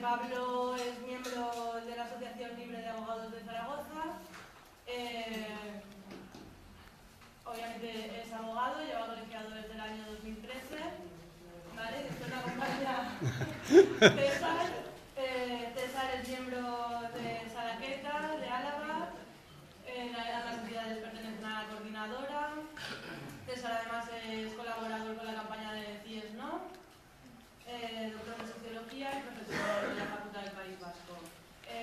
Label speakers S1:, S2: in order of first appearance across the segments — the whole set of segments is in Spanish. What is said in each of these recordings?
S1: Pablo es miembro de la Asociación Libre de Abogados de Zaragoza. Obviamente es abogado, lleva colegiado desde el año 2013. ¿Vale? Después la acompaña César. César es miembro de Salaqueta, de Álava. Las entidades pertenecen a la coordinadora. César además es colaborador con la campaña de CIES No, doctor en Sociología y profesor de la Facultad del País Vasco.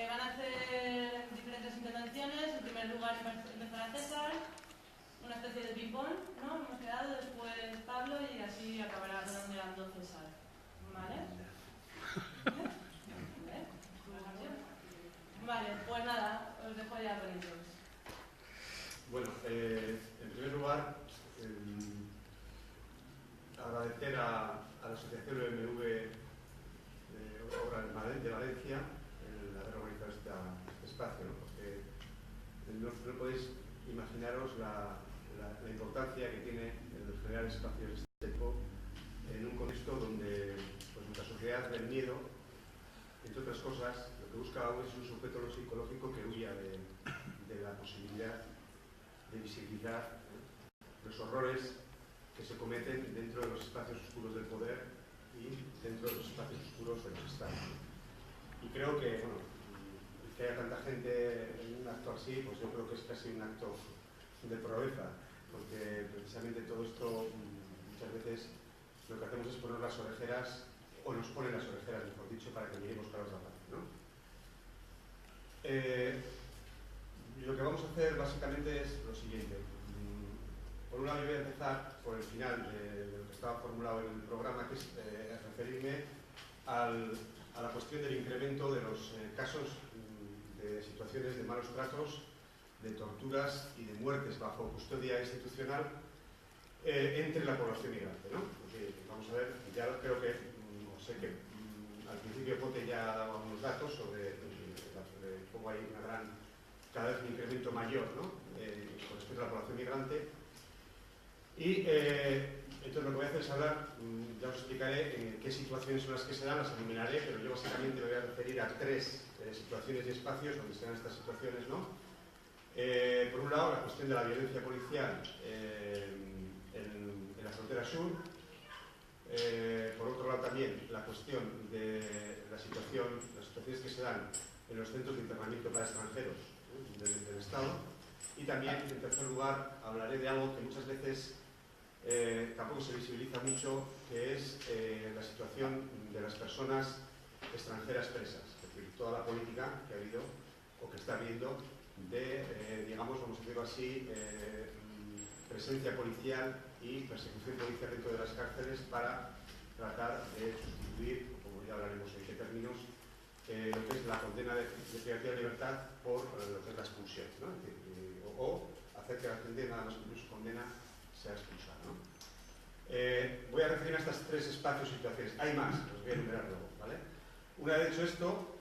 S1: Van a hacer diferentes intervenciones. En primer lugar empezará César, una especie de ping-pong, ¿no? Hemos quedado, después Pablo y así acabará redondeando César. ¿Vale? Vale, pues nada, os dejo ya con ellos.
S2: Bueno, en primer lugar, agradecer a la Asociación OMV de Valencia el haber organizado este espacio, ¿no? Porque no podéis imaginaros la importancia que tiene el generar espacios de este tipo en un contexto donde pues, nuestra sociedad del miedo, entre otras cosas, lo que busca aún es un sujeto psicológico que huya de la posibilidad de visibilizar los horrores que se cometen dentro de los espacios oscuros del poder y dentro de los espacios oscuros de los estados. Y creo que, bueno, que haya tanta gente en un acto así, pues yo creo que es casi un acto de proeza, porque precisamente todo esto, muchas veces, lo que hacemos es poner las orejeras, o nos ponen las orejeras, mejor dicho, para que miremos para otra parte, ¿no? Lo que vamos a hacer básicamente es lo siguiente. Por un lado, yo voy a empezar por el final de lo que estaba formulado en el programa, que es referirme a la cuestión del incremento de los casos de situaciones de malos tratos, de torturas y de muertes bajo custodia institucional entre la población migrante, ¿no? Porque, vamos a ver, ya creo que, sé que al principio Pote ya ha dado unos datos sobre cómo hay cada vez un incremento mayor, ¿no? Con respecto a la población migrante. Y entonces lo que voy a hacer es hablar, ya os explicaré qué situaciones son las que se dan, las enumeraré, pero yo básicamente me voy a referir a tres situaciones y espacios donde se dan estas situaciones, ¿no? Por un lado, la cuestión de la violencia policial en la frontera sur. Por otro lado también la cuestión de las situaciones que se dan en los centros de internamiento para extranjeros del Estado. Y también, en tercer lugar, hablaré de algo que muchas veces tampoco se visibiliza mucho, que es la situación de las personas extranjeras presas, es decir, toda la política que ha habido o que está habiendo de, digamos, vamos a decirlo así, presencia policial y persecución policial dentro de las cárceles para tratar de sustituir, como ya hablaremos en qué términos, lo que es la condena de privacidad de libertad por lo que es la expulsión, ¿no? Es decir, o hacer que la gente nada más que su condena sea expulsada, ¿no? Voy a referirme a estas tres espacios y situaciones. Hay más, los voy a enumerar luego, ¿vale? Una vez hecho esto,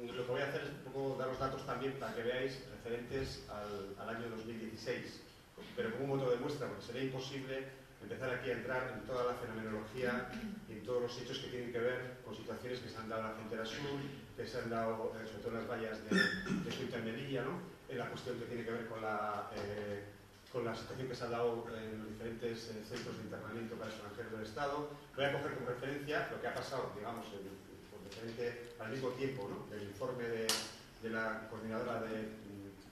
S2: lo que voy a hacer es un poco daros datos también para que veáis referentes al año 2016, pero como un modo de muestra, porque sería imposible empezar aquí a entrar en toda la fenomenología y en todos los hechos que tienen que ver con situaciones que se han dado en la frontera sur, que se han dado sobre todo en las vallas de Ceuta y Melilla, ¿no? En la cuestión que tiene que ver con la situación que se ha dado en los diferentes centros de internamiento para extranjeros del Estado. Voy a coger como referencia lo que ha pasado, digamos, al mismo tiempo, ¿no? Del informe de la Coordinadora de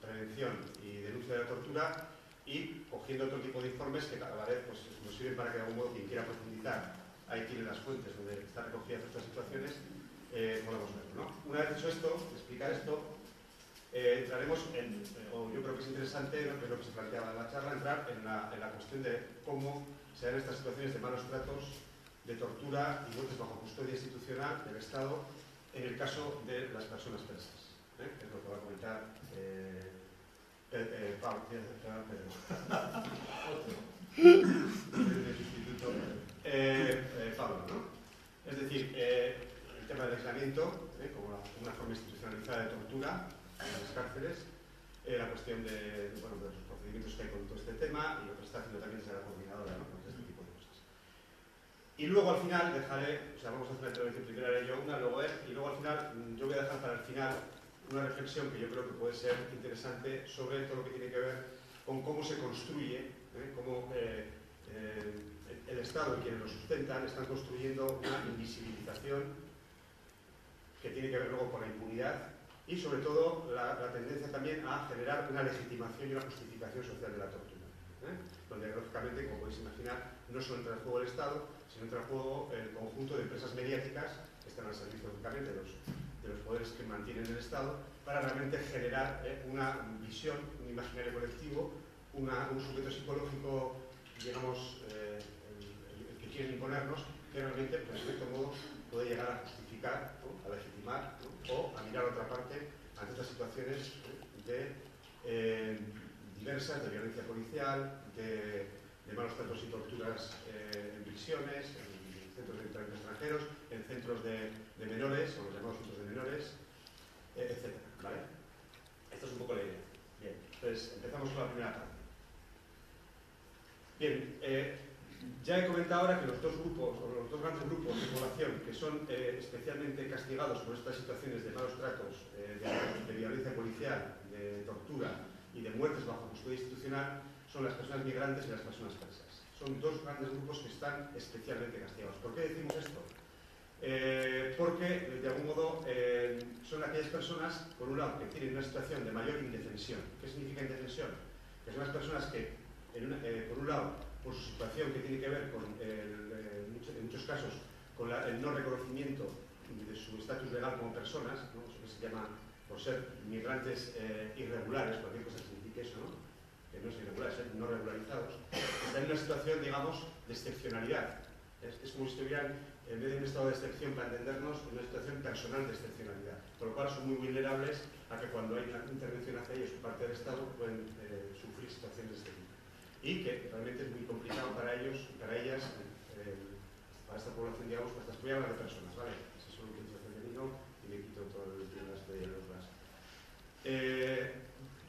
S2: Prevención y Denuncia de la Tortura, y cogiendo otro tipo de informes que a la vez pues, nos sirven para que de algún modo quien quiera profundizar, ahí tiene las fuentes donde están recogidas estas situaciones, podemos verlo, ¿no? Una vez hecho esto, explicar esto, entraremos en, o yo creo que es interesante, ¿no? Que es lo que se planteaba en la charla, entrar en la cuestión de cómo se dan estas situaciones de malos tratos, de tortura y muertes bajo custodia institucional del Estado en el caso de las personas presas, que es lo que va a comentar Pablo, del Instituto Pablo, ¿no? Es decir, el tema del aislamiento, como una forma institucionalizada de tortura en las cárceles, la cuestión de los procedimientos que hay con todo este tema y lo que está haciendo también desde la coordinadora, ¿no? Con este tipo de cosas. Y luego al final dejaré, o sea, vamos a hacer una intervención primero haré yo una, luego él, y luego al final yo voy a dejar para el final una reflexión que yo creo que puede ser interesante sobre todo lo que tiene que ver con cómo se construye, cómo el Estado y quienes lo sustentan están construyendo una invisibilización que tiene que ver luego con la impunidad y sobre todo la tendencia también a generar una legitimación y una justificación social de la tortura, donde lógicamente, como podéis imaginar, no solo entra en juego el Estado, sino entra en juego el conjunto de empresas mediáticas que están al servicio lógicamente de los poderes que mantienen el Estado para realmente generar una visión, un imaginario colectivo, un sujeto psicológico, digamos, el que quieren imponernos, que realmente, por cierto modo, puede llegar a justificar, ¿no?, a legitimar, ¿no?, o a mirar a otra parte ante estas situaciones de diversas, de violencia policial, de malos tratos y torturas en prisiones, en centros de internamiento extranjeros, en centros de menores, o los llamados centros de menores, etc. ¿Vale? Esto es un poco la idea. Bien, entonces empezamos con la primera parte. Bien, ya he comentado ahora que los dos grupos, o los dos grandes grupos de población que son especialmente castigados por estas situaciones de malos tratos, de violencia policial, de tortura y de muertes bajo custodia institucional, son las personas migrantes y las personas presas. Son dos grandes grupos que están especialmente castigados. ¿Por qué decimos esto? Porque, de algún modo, son aquellas personas, por un lado, que tienen una situación de mayor indefensión. ¿Qué significa indefensión? Que son las personas que, por un lado, por su situación que tiene que ver con, en muchos casos, con el no reconocimiento de su estatus legal como personas, ¿no?, eso que se llama, por ser migrantes irregulares, cualquier cosa que signifique eso, ¿no?, que no es irregular, ser no regularizados, están en una situación, digamos, de excepcionalidad. Es como si estuvieran, en vez de un estado de excepción para entendernos, en una situación personal de excepcionalidad, por lo cual son muy vulnerables a que cuando hay una intervención hacia ellos por parte del Estado pueden sufrir situaciones de este tipo. Y que realmente es muy complicado para ellos y para ellas, para esta población, digamos, para estas voy a hablar de personas, ¿vale? Si solo utilizo el femenino y me quito todo el tema de los más.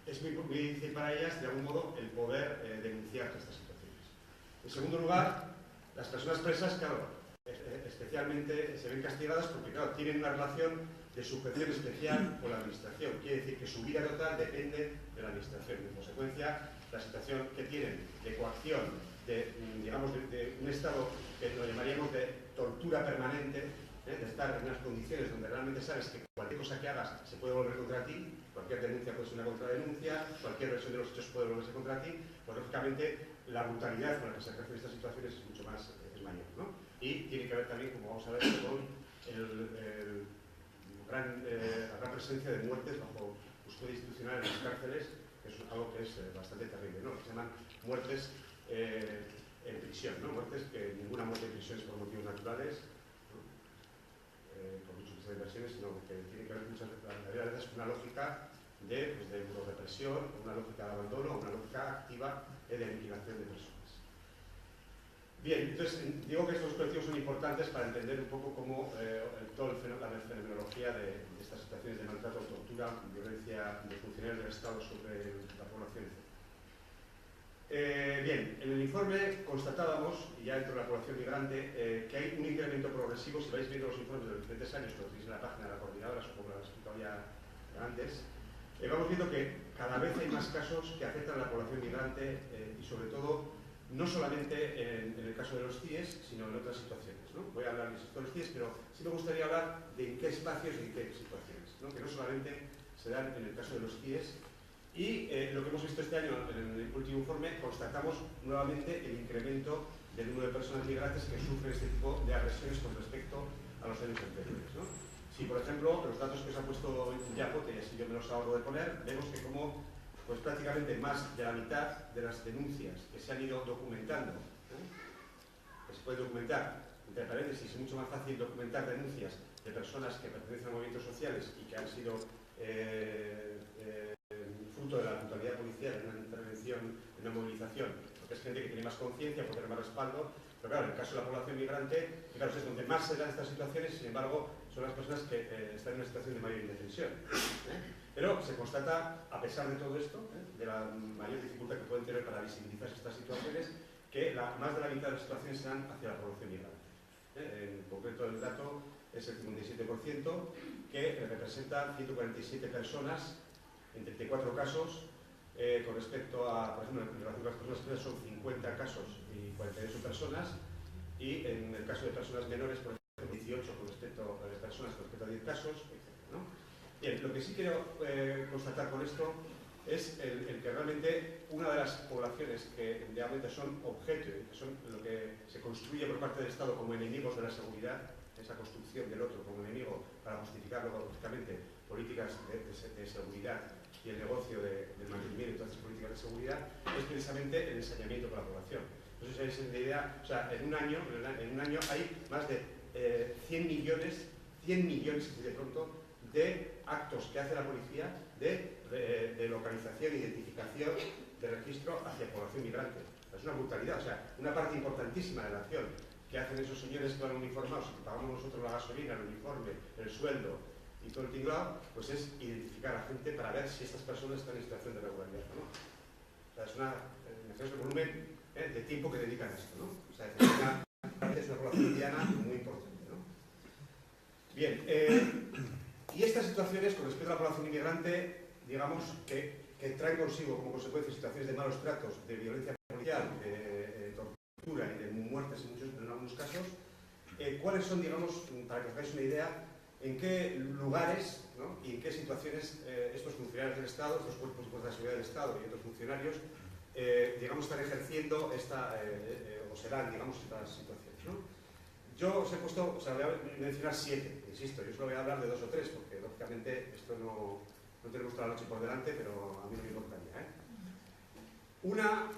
S2: Es muy difícil para ellas, de algún modo, el poder denunciar todas estas situaciones. En segundo lugar, las personas presas, claro, especialmente se ven castigadas porque, claro, tienen una relación de sujeción especial con la administración. Quiere decir que su vida total depende de la administración. En consecuencia, la situación que tienen de coacción, digamos, de un estado que lo llamaríamos de tortura permanente, de estar en unas condiciones donde realmente sabes que cualquier cosa que hagas se puede volver contra ti, cualquier denuncia puede ser una contradenuncia, cualquier versión de los hechos puede volverse contra ti, pues lógicamente la brutalidad con la que se ejercen estas situaciones es mucho más, es mayor, ¿no? Y tiene que ver también, como vamos a ver, con la gran presencia de muertes bajo custodia institucional en las cárceles, que es algo que es bastante terrible, ¿no?, que se llaman muertes en prisión, ¿no?, muertes que ninguna muerte en prisión es por motivos naturales, por mucho que sean inversiones, sino que tiene que ver muchas veces con una lógica de represión, una lógica de abandono, una lógica activa de aniquilación de personas. Bien, entonces digo que estos colectivos son importantes para entender un poco cómo toda la fenomenología de estas situaciones de maltrato, tortura, violencia de funcionarios del Estado sobre la población. Bien, en el informe constatábamos, y ya dentro de la población migrante, que hay un incremento progresivo. Si vais viendo los informes de los diferentes años, que los tenéis en la página de la coordinadora, supongo que lo he explicado ya antes, vamos viendo que cada vez hay más casos que afectan a la población migrante y sobre todo, no solamente en el caso de los CIES, sino en otras situaciones, ¿no? Voy a hablar de los CIES, pero sí me gustaría hablar de en qué espacios y en qué situaciones, ¿no?, que no solamente se dan en el caso de los CIES. Y lo que hemos visto este año en el último informe, constatamos nuevamente el incremento del número de personas migrantes que sufren este tipo de agresiones con respecto a los años anteriores, ¿no? Si, por ejemplo, los datos que os ha puesto Yapote, y así yo me los ahorro de poner, vemos que como pues, prácticamente más de la mitad de las denuncias que se han ido documentando, que se puede documentar, entre paréntesis, es mucho más fácil documentar denuncias de personas que pertenecen a movimientos sociales y que han sido fruto de la brutalidad policial en una intervención, en una movilización, porque es gente que tiene más conciencia, puede tener más respaldo, pero claro, en el caso de la población migrante, claro, es donde más se dan estas situaciones, sin embargo, son las personas que están en una situación de mayor indefensión. Pero se constata, a pesar de todo esto, de la mayor dificultad que pueden tener para visibilizar estas situaciones, que más de la mitad de las situaciones se dan hacia la población migrante. En concreto, el dato es el 57%, que representa 147 personas en 34 casos. Con respecto a, por ejemplo, en relación con las personas presas son 50 casos y 48 personas, y en el caso de personas menores, por ejemplo, 18 con respecto a personas con respecto a 10 casos, etc., ¿no? Bien, lo que sí quiero constatar con esto es el que realmente una de las poblaciones que realmente son objeto, que son lo que se construye por parte del Estado como enemigos de la seguridad, esa construcción del otro como enemigo para justificar luego lógicamente políticas de seguridad y el negocio del mantenimiento de todas estas políticas de seguridad, es precisamente el ensañamiento con la población. Entonces, esa es la idea. O sea, en un año hay más de 100 millones, así de pronto, de actos que hace la policía de localización, identificación, de registro hacia población migrante. Es una brutalidad. O sea, una parte importantísima de la acción que hacen esos señores que van uniformados y que pagamos nosotros la gasolina, el uniforme, el sueldo y todo el tinglado, pues es identificar a la gente para ver si estas personas están en situación de regularidad o no. O sea, es un volumen de tiempo que dedican a esto, ¿no? O sea, es una población mediana muy importante, ¿no? Bien, y estas situaciones, con respecto a la población inmigrante, digamos que traen consigo como consecuencia situaciones de malos tratos, de violencia policial, de tortura y de muertes en algunos casos. ¿Cuáles son, digamos, para que os hagáis una idea, en qué lugares, ¿no?, y en qué situaciones estos funcionarios del Estado, estos cuerpos y fuerzas de seguridad del Estado y otros funcionarios, digamos, están ejerciendo o serán, digamos, estas situaciones, ¿no? Yo os he puesto, o sea, voy a mencionar 7, insisto, yo solo voy a hablar de 2 o 3, porque lógicamente esto no tenemos toda la noche por delante, pero a mí no me importaría, ¿eh? Una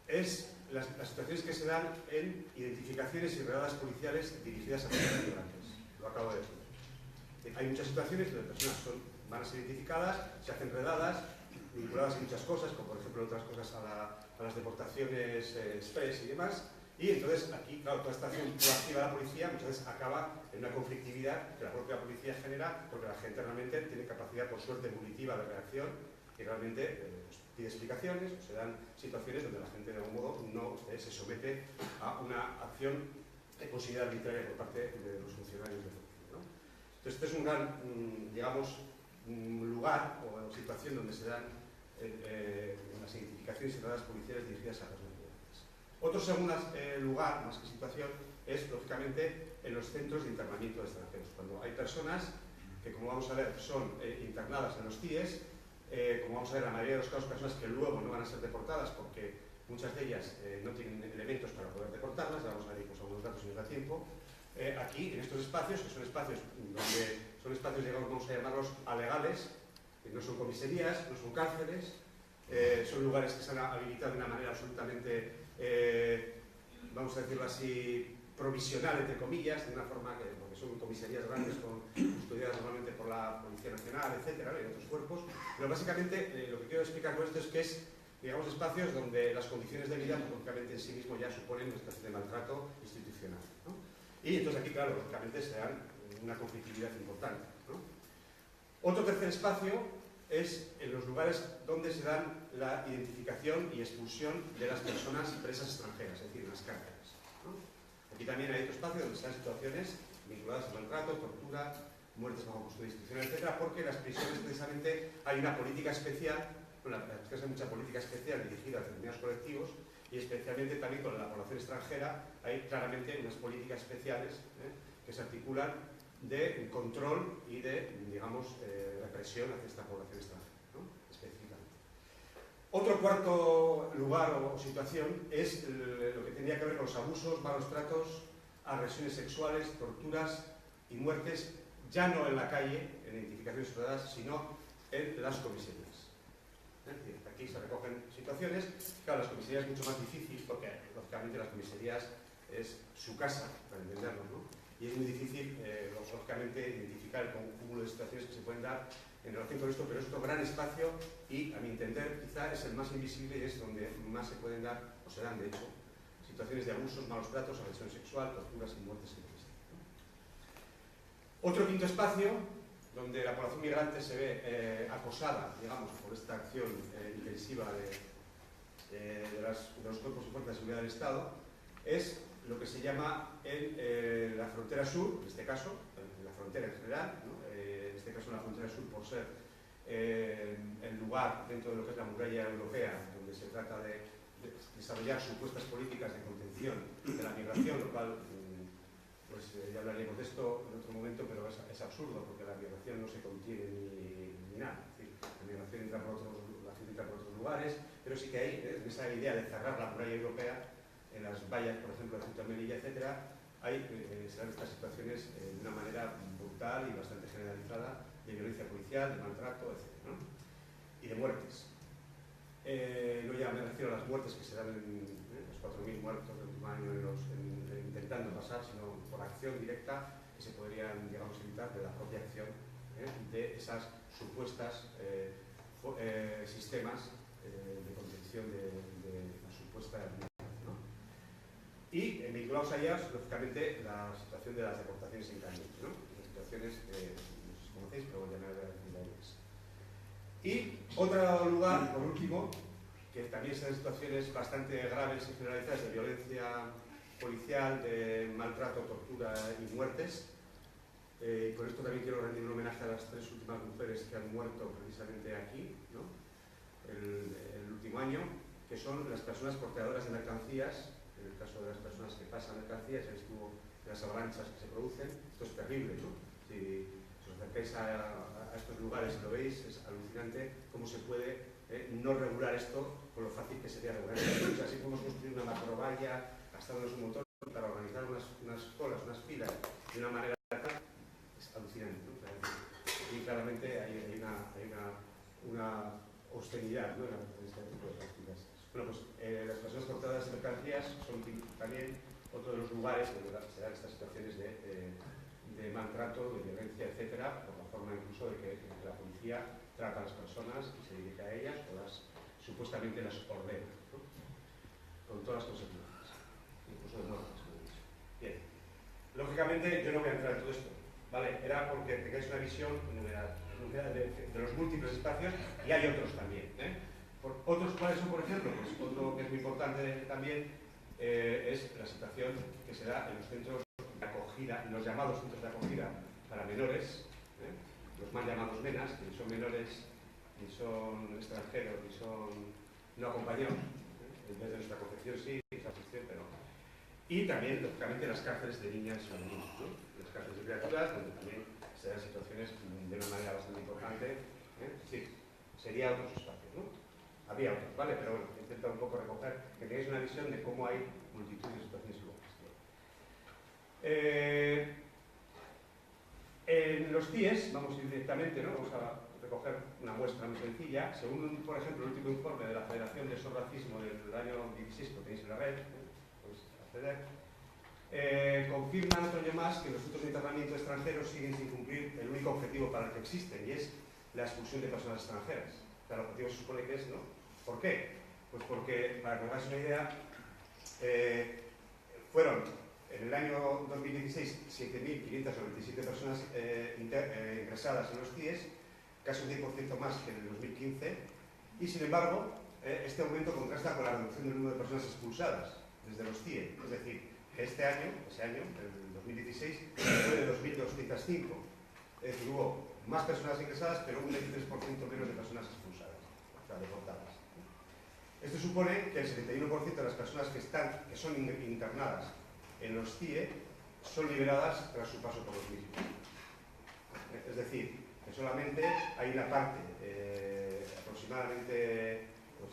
S2: es las situaciones que se dan en identificaciones y redadas policiales dirigidas a personas migrantes. Lo acabo de decir. Hay muchas situaciones donde personas van a ser identificadas, se hacen redadas, vinculadas a muchas cosas, como por ejemplo otras cosas a las deportaciones express y demás. Y entonces aquí, claro, toda esta acción proactiva de la policía muchas veces acaba en una conflictividad que la propia policía genera, porque la gente realmente tiene capacidad, por suerte, volitiva de reacción y realmente pide explicaciones, o se dan situaciones donde la gente de algún modo no se somete a una acción considerada arbitraria por parte de los funcionarios de policía, ¿no? Entonces, este es un gran, digamos, lugar o situación donde se dan las identificaciones y redadas policiales dirigidas a las migrantes. Otro segundo lugar, más que situación, es lógicamente en los centros de internamiento de extranjeros. Cuando hay personas que, como vamos a ver, son internadas en los CIES, como vamos a ver, la mayoría de los casos, personas que luego no van a ser deportadas porque muchas de ellas no tienen elementos para poder deportarlas, ya vamos a ver pues, algunos datos si nos da tiempo. Aquí, en estos espacios, que son espacios donde son espacios, digamos, vamos a llamarlos alegales, que no son comisarías, no son cárceles, son lugares que se han habilitado de una manera absolutamente, vamos a decirlo así, provisional, entre comillas, de una forma que, porque son comisarías grandes custodiadas normalmente por la Policía Nacional, etcétera, y otros cuerpos, pero básicamente lo que quiero explicar con esto es que es, digamos, espacios donde las condiciones de vida, lógicamente en sí mismo ya suponen una especie de maltrato institucional, ¿no? Y entonces aquí, claro, lógicamente se dan una conflictividad importante, ¿no? Otro tercer espacio es en los lugares donde se dan la identificación y expulsión de las personas presas extranjeras, es decir, en las cárceles, ¿no? Aquí también hay otro espacio donde se dan situaciones vinculadas a maltrato, tortura, muertes bajo custodia institucional, etcétera, porque en las prisiones precisamente hay una política especial, bueno, las prisiones hay mucha política especial dirigida a determinados colectivos, y especialmente también con la población extranjera hay claramente unas políticas especiales que se articulan de control y de, digamos, represión hacia esta población extranjera, ¿no? Específicamente. Otro cuarto lugar o situación es lo que tendría que ver con los abusos, malos tratos, agresiones sexuales, torturas y muertes, ya no en la calle, en identificaciones ciudadanas, sino en las comisarías. Es decir, aquí se recogen situaciones. Claro, las comisarías es mucho más difícil porque, lógicamente, las comisarías es su casa, para entenderlo, ¿no? Y es muy difícil, lógicamente, identificar el cúmulo de situaciones que se pueden dar en relación con esto, pero es otro gran espacio y, a mi entender, quizá es el más invisible y es donde más se pueden dar, o se dan, de hecho, situaciones de abusos, malos tratos, agresión sexual, torturas y muertes en comisaría, ¿no? Otro quinto espacio donde la población migrante se ve acosada, digamos, por esta acción intensiva de los cuerpos y fuerzas de seguridad del Estado, es lo que se llama la frontera sur, en este caso, la frontera en general, ¿no? En este caso la frontera sur por ser el lugar dentro de lo que es la muralla europea, donde se trata de desarrollar supuestas políticas de contención de la migración, lo cual, pues ya hablaremos de esto en otro momento, pero es absurdo, porque la migración no se contiene ni nada. Es decir, la migración entra por otros lugares, pero sí que hay esa idea de cerrar la muralla europea en las vallas, por ejemplo, de Ceuta y Melilla, etcétera. Se dan estas situaciones de una manera brutal y bastante generalizada de violencia policial, de maltrato, etcétera, ¿no? Y de muertes. No ya me refiero a las muertes que se dan los 4.000 muertos del último año intentando pasar, sino por acción directa que se podrían, digamos, evitar de la propia acción de esas supuestas sistemas de contención de la supuesta migración, ¿no? Y vinculados a ellas, lógicamente, la situación de las deportaciones en caliente, ¿no? Las situaciones que no sé si conocéis, pero ya me voy a decir ellas. Y otro lugar, por último, que también se dan situaciones bastante graves y generalizadas de violencia policial, de maltrato, tortura y muertes. Y por esto también quiero rendir un homenaje a las 3 últimas mujeres que han muerto precisamente aquí, ¿no? el último año, que son las personas portadoras de mercancías. En el caso de las personas que pasan mercancías, estuvo de las avalanchas que se producen. Esto es terrible, ¿no? Si os acercáis a estos lugares y lo veis, es alucinante cómo se puede no regular esto con lo fácil que sería regular. O sea, así podemos construir una macrovalla, gastándonos un montón para organizar unas colas, unas filas de una manera tal, es alucinante, ¿no? Y claramente hay una austeridad, ¿no? En este tipo de prácticas. Bueno, pues las personas portadoras de mercancías son también otro de los lugares donde se dan estas situaciones de maltrato, de violencia, etcétera, por la forma incluso de que la policía trata a las personas y se dirige a ellas o supuestamente las ordena, ¿no? Con todas las consecuencias, incluso de muertes, como he dicho. Bien, lógicamente yo no voy a entrar en todo esto, ¿vale? Era porque tengáis una visión de los múltiples espacios, y hay otros también, otros, ¿cuáles son, por ejemplo? Pues otro que es muy importante también es la situación que se da en los centros de acogida, en los llamados centros de acogida para menores, los mal llamados MENAs, que ni son menores, ni son extranjeros, ni son no acompañados, desde nuestra concepción sí, esa función, pero... Y también, lógicamente, las cárceles de niñas y niños, ¿no? Las cárceles de criaturas, donde también se dan situaciones de una manera bastante importante, sí, sería otros espacios, ¿no? Había otros, ¿vale? Pero bueno, he intentado un poco recoger que tengáis una visión de cómo hay multitud de situaciones y lugares. En los CIES, vamos a ir directamente, ¿no? Vamos a recoger una muestra muy sencilla. Según, por ejemplo, el último informe de la Federación de Sorracismo del año 16, que tenéis en la red, podéis acceder, confirman otro año más que los centros de internamiento extranjeros siguen sin cumplir el único objetivo para el que existen, y es la expulsión de personas extranjeras. O sea, el objetivo se supone que es, ¿no? ¿Por qué? Pues porque, para que os hagáis una idea, fueron en el año 2016 7.597 personas ingresadas en los CIES, casi un 10% más que en el 2015, y sin embargo, este aumento contrasta con la reducción del número de personas expulsadas desde los CIE. Es decir, que ese año, el 2016, fue de 2.205. Es decir, hubo más personas ingresadas, pero un 23% menos de personas expulsadas, o sea, deportadas. Esto supone que el 71% de las personas que son internadas en los CIE son liberadas tras su paso por los mismos. Es decir, que solamente hay una parte, aproximadamente, pues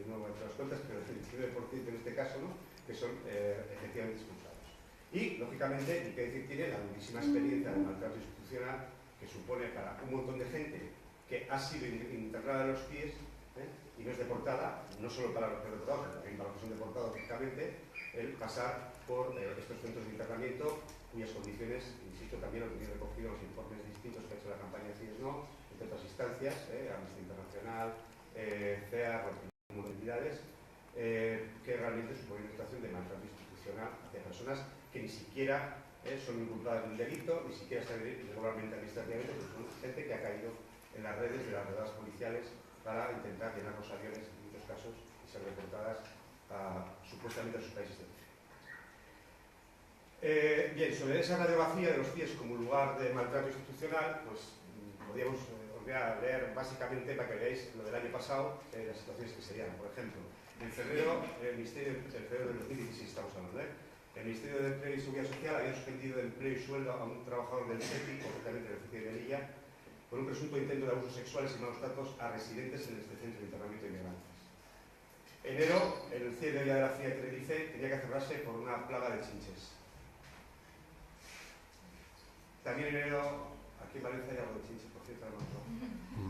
S2: no voy a hacer las cuentas, pero el 19% en este caso, ¿no?, que son efectivamente expulsados. Y, lógicamente, hay que decir, tiene la durísima experiencia de maltrato institucional que supone para un montón de gente que ha sido internada en los CIES y no es deportada, no solo para los que son deportados, sino también para los que son deportados, lógicamente, el pasar por estos centros de internamiento, cuyas condiciones, insisto, también lo tenéis recogido en los informes distintos que ha hecho la campaña CIES No, entre otras instancias, Amnistía Internacional, CEA, entidades, que realmente supone una situación de maltrato institucional hacia personas que ni siquiera son inculpadas de un delito, ni siquiera están irregularmente administrativamente, pero son gente que ha caído en las redes de las redadas policiales para intentar llenar los aviones, en muchos casos, y ser deportadas supuestamente a sus países de origen. Bien, sobre esa radiografía de los CIES como lugar de maltrato institucional, pues podríamos os voy a leer básicamente para que veáis lo del año pasado, las situaciones que serían. Por ejemplo, en febrero, el Ministerio de febrero del 2016 estamos hablando, el Ministerio de Empleo y Seguridad Social había suspendido el empleo y sueldo a un trabajador del CEPI, concretamente del CEPI de Melilla, por un presunto intento de abusos sexuales y malos tratos a residentes en este centro de internamiento de inmigrantes. Enero, el CIE de la CIA de Tenerife tenía que cerrarse por una plaga de chinches. También en enero, aquí en Valencia hay algo de chinches, por cierto, no.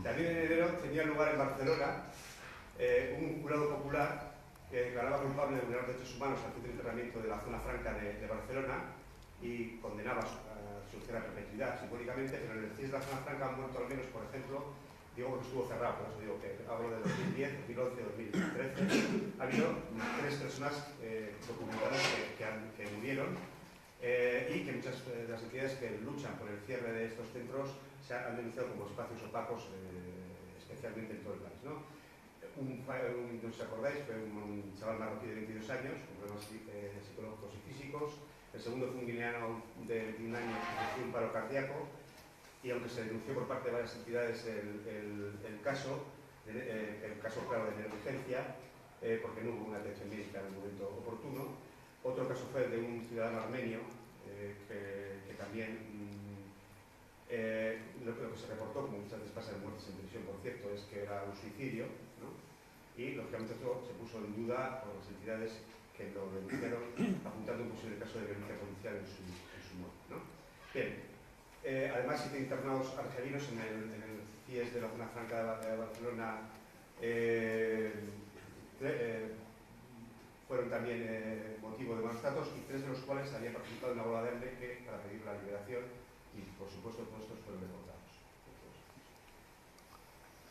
S2: También en enero tenía lugar en Barcelona un jurado popular que declaraba culpable de vulnerar derechos humanos al centro de internamiento de la zona franca de Barcelona y condenaba a su cera perpetuidad simbólicamente, pero en el CIES de la zona franca han muerto al menos, por ejemplo, digo que estuvo cerrado, por eso digo que hablo de 2010, 2011, 2013, ha habido 3 personas documentadas que murieron y que muchas de las entidades que luchan por el cierre de estos centros se han denunciado como espacios opacos, especialmente en todo el país, ¿no? No os acordáis, fue un chaval marroquí de 22 años, con problemas psicológicos y físicos. El segundo fue un guineano de 21 años que sufrió un paro cardíaco, y aunque se denunció por parte de varias entidades el caso claro de negligencia, porque no hubo una atención médica en el momento oportuno. Otro caso fue el de un ciudadano armenio que también lo que se reportó, como muchas veces pasa en muertes en prisión, por cierto, es que era un suicidio, ¿no? Y lógicamente esto se puso en duda por las entidades que lo denunciaron, apuntando un posible caso de violencia policial en su muerte, ¿no? Bien, además 7 internados argelinos en el CIES de la zona franca de Barcelona fueron también motivo de malos tratos, y 3 de los cuales habían participado en una bola de hambre para pedir la liberación, y por supuesto todos estos fueron deportados.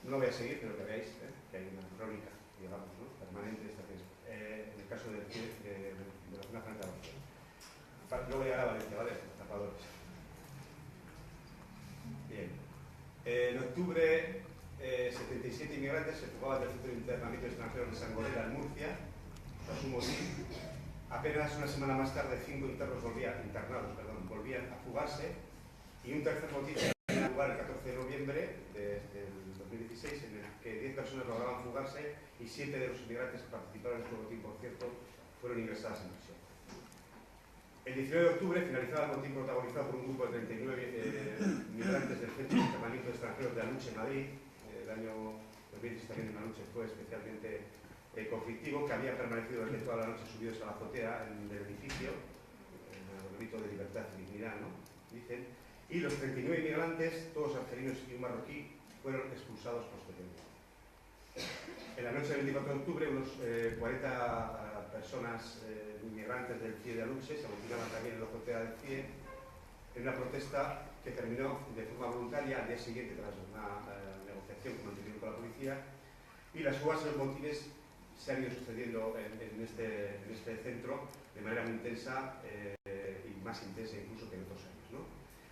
S2: No voy a seguir, pero que veáis que hay una crónica, digamos, ¿no?, permanente de esta crisis. En el caso de la zona franca de Barcelona. Luego llegará a Valencia, ¿vale? Tapadores. Bien. En octubre, 77 inmigrantes se fugaban del centro de internamiento extranjero de San Gorela, en Murcia. Apenas una semana más tarde, 5 internados volvían a fugarse, y un tercer motín tenía lugar el 14 de noviembre del 2016, en el que 10 personas lograban fugarse y 7 de los inmigrantes que participaron en este motín, por cierto, fueron ingresadas en prisión. El 19 de octubre finalizaba el motín protagonizado por un grupo de 39 migrantes del Centro de Internamiento de Extranjeros de Aluche, Madrid. El año 2016 también en Aluche fue especialmente conflictivo, que había permanecido durante toda la noche subidos a la azotea del edificio, en el grito de libertad y dignidad, ¿no?, dicen, y los 39 inmigrantes, todos argelinos y un marroquí, fueron expulsados posteriormente. En la noche del 24 de octubre, unos 40 personas inmigrantes del CIE de Aluche se aglutinaban también en la azotea del CIE en una protesta que terminó de forma voluntaria al día siguiente tras una negociación que mantuvieron con la policía, y las fugas y los motines se han ido sucediendo en este centro de manera muy intensa y más intensa incluso que en otros años, ¿no?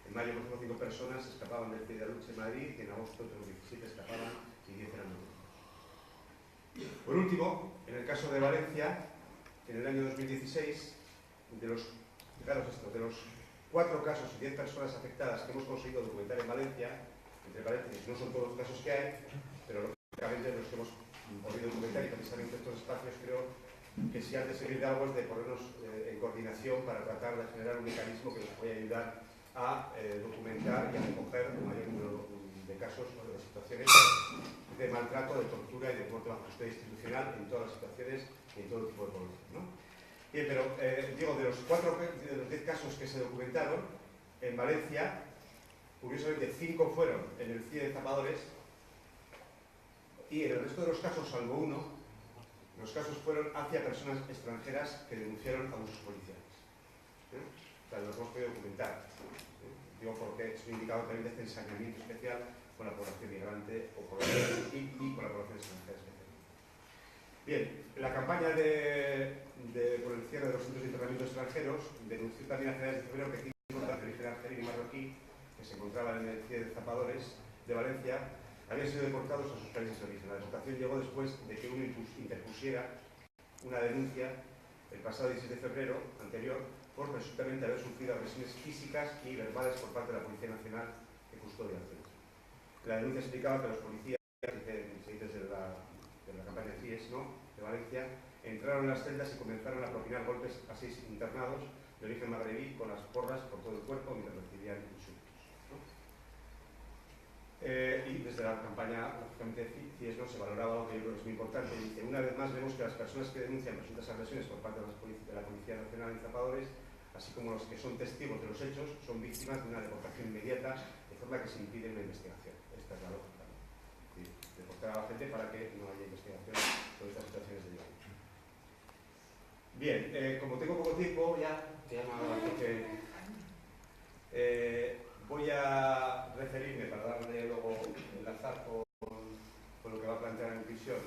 S2: En mayo, por ejemplo, 5 personas escapaban del CIE de Aluche en Madrid, y en agosto otros 17 escapaban y 10 eran detenidos. Por último, en el caso de Valencia, en el año 2016, fijaros esto, de los 4 casos y 10 personas afectadas que hemos conseguido documentar en Valencia, entre paréntesis, no son todos los casos que hay, pero lógicamente los que hemos podido documentar, y precisamente estos espacios creo que si han de servir de algo es de ponernos en coordinación para tratar de generar un mecanismo que nos pueda ayudar a documentar y a recoger el mayor número de casos o de situaciones de maltrato, de tortura y de muerte bajo custodia institucional en todas las situaciones y en todo tipo de población, ¿no? Bien, pero digo, de los 10 casos que se documentaron en Valencia, curiosamente 5 fueron en el CIE de Zapadores, y en el resto de los casos, salvo uno, los casos fueron hacia personas extranjeras que denunciaron abusos policiales. O sea, los hemos podido documentar. Digo porque es un indicador también de este ensañamiento especial con la población migrante y con la población extranjera especialmente. Bien, la campaña por el cierre de los centros de internamiento extranjeros denunció también a finales de febrero que 5 de origen argelino y marroquí que se encontraban en el CIE de Zapadores de Valencia habían sido deportados a sus países de origen. La deportación llegó después de que uno interpusiera una denuncia el pasado 16 de febrero anterior por presuntamente haber sufrido agresiones físicas y verbales por parte de la Policía Nacional que custodia el centro. La denuncia explicaba que los policías, desde la campaña CIES, ¿no?, de Valencia, entraron en las celdas y comenzaron a propinar golpes a 6 internados de origen magrebí con las porras por todo el cuerpo mientras recibían insultos, ¿no? Y desde la campaña, lógicamente, CIES, ¿no?, se valoraba algo que yo creo que es muy importante. Dice: una vez más vemos que las personas que denuncian presuntas agresiones por parte de la Policía Nacional en Zapadores, así como los que son testigos de los hechos, son víctimas de una deportación inmediata, de forma que se impide una investigación. Esta es la lógica, ¿no? Deportar a la gente para que no haya investigación sobre estas situaciones de violencia. Bien, como tengo poco tiempo, ya me ha dado que voy a referirme, para darle luego enlazar con lo que va a plantear en prisión.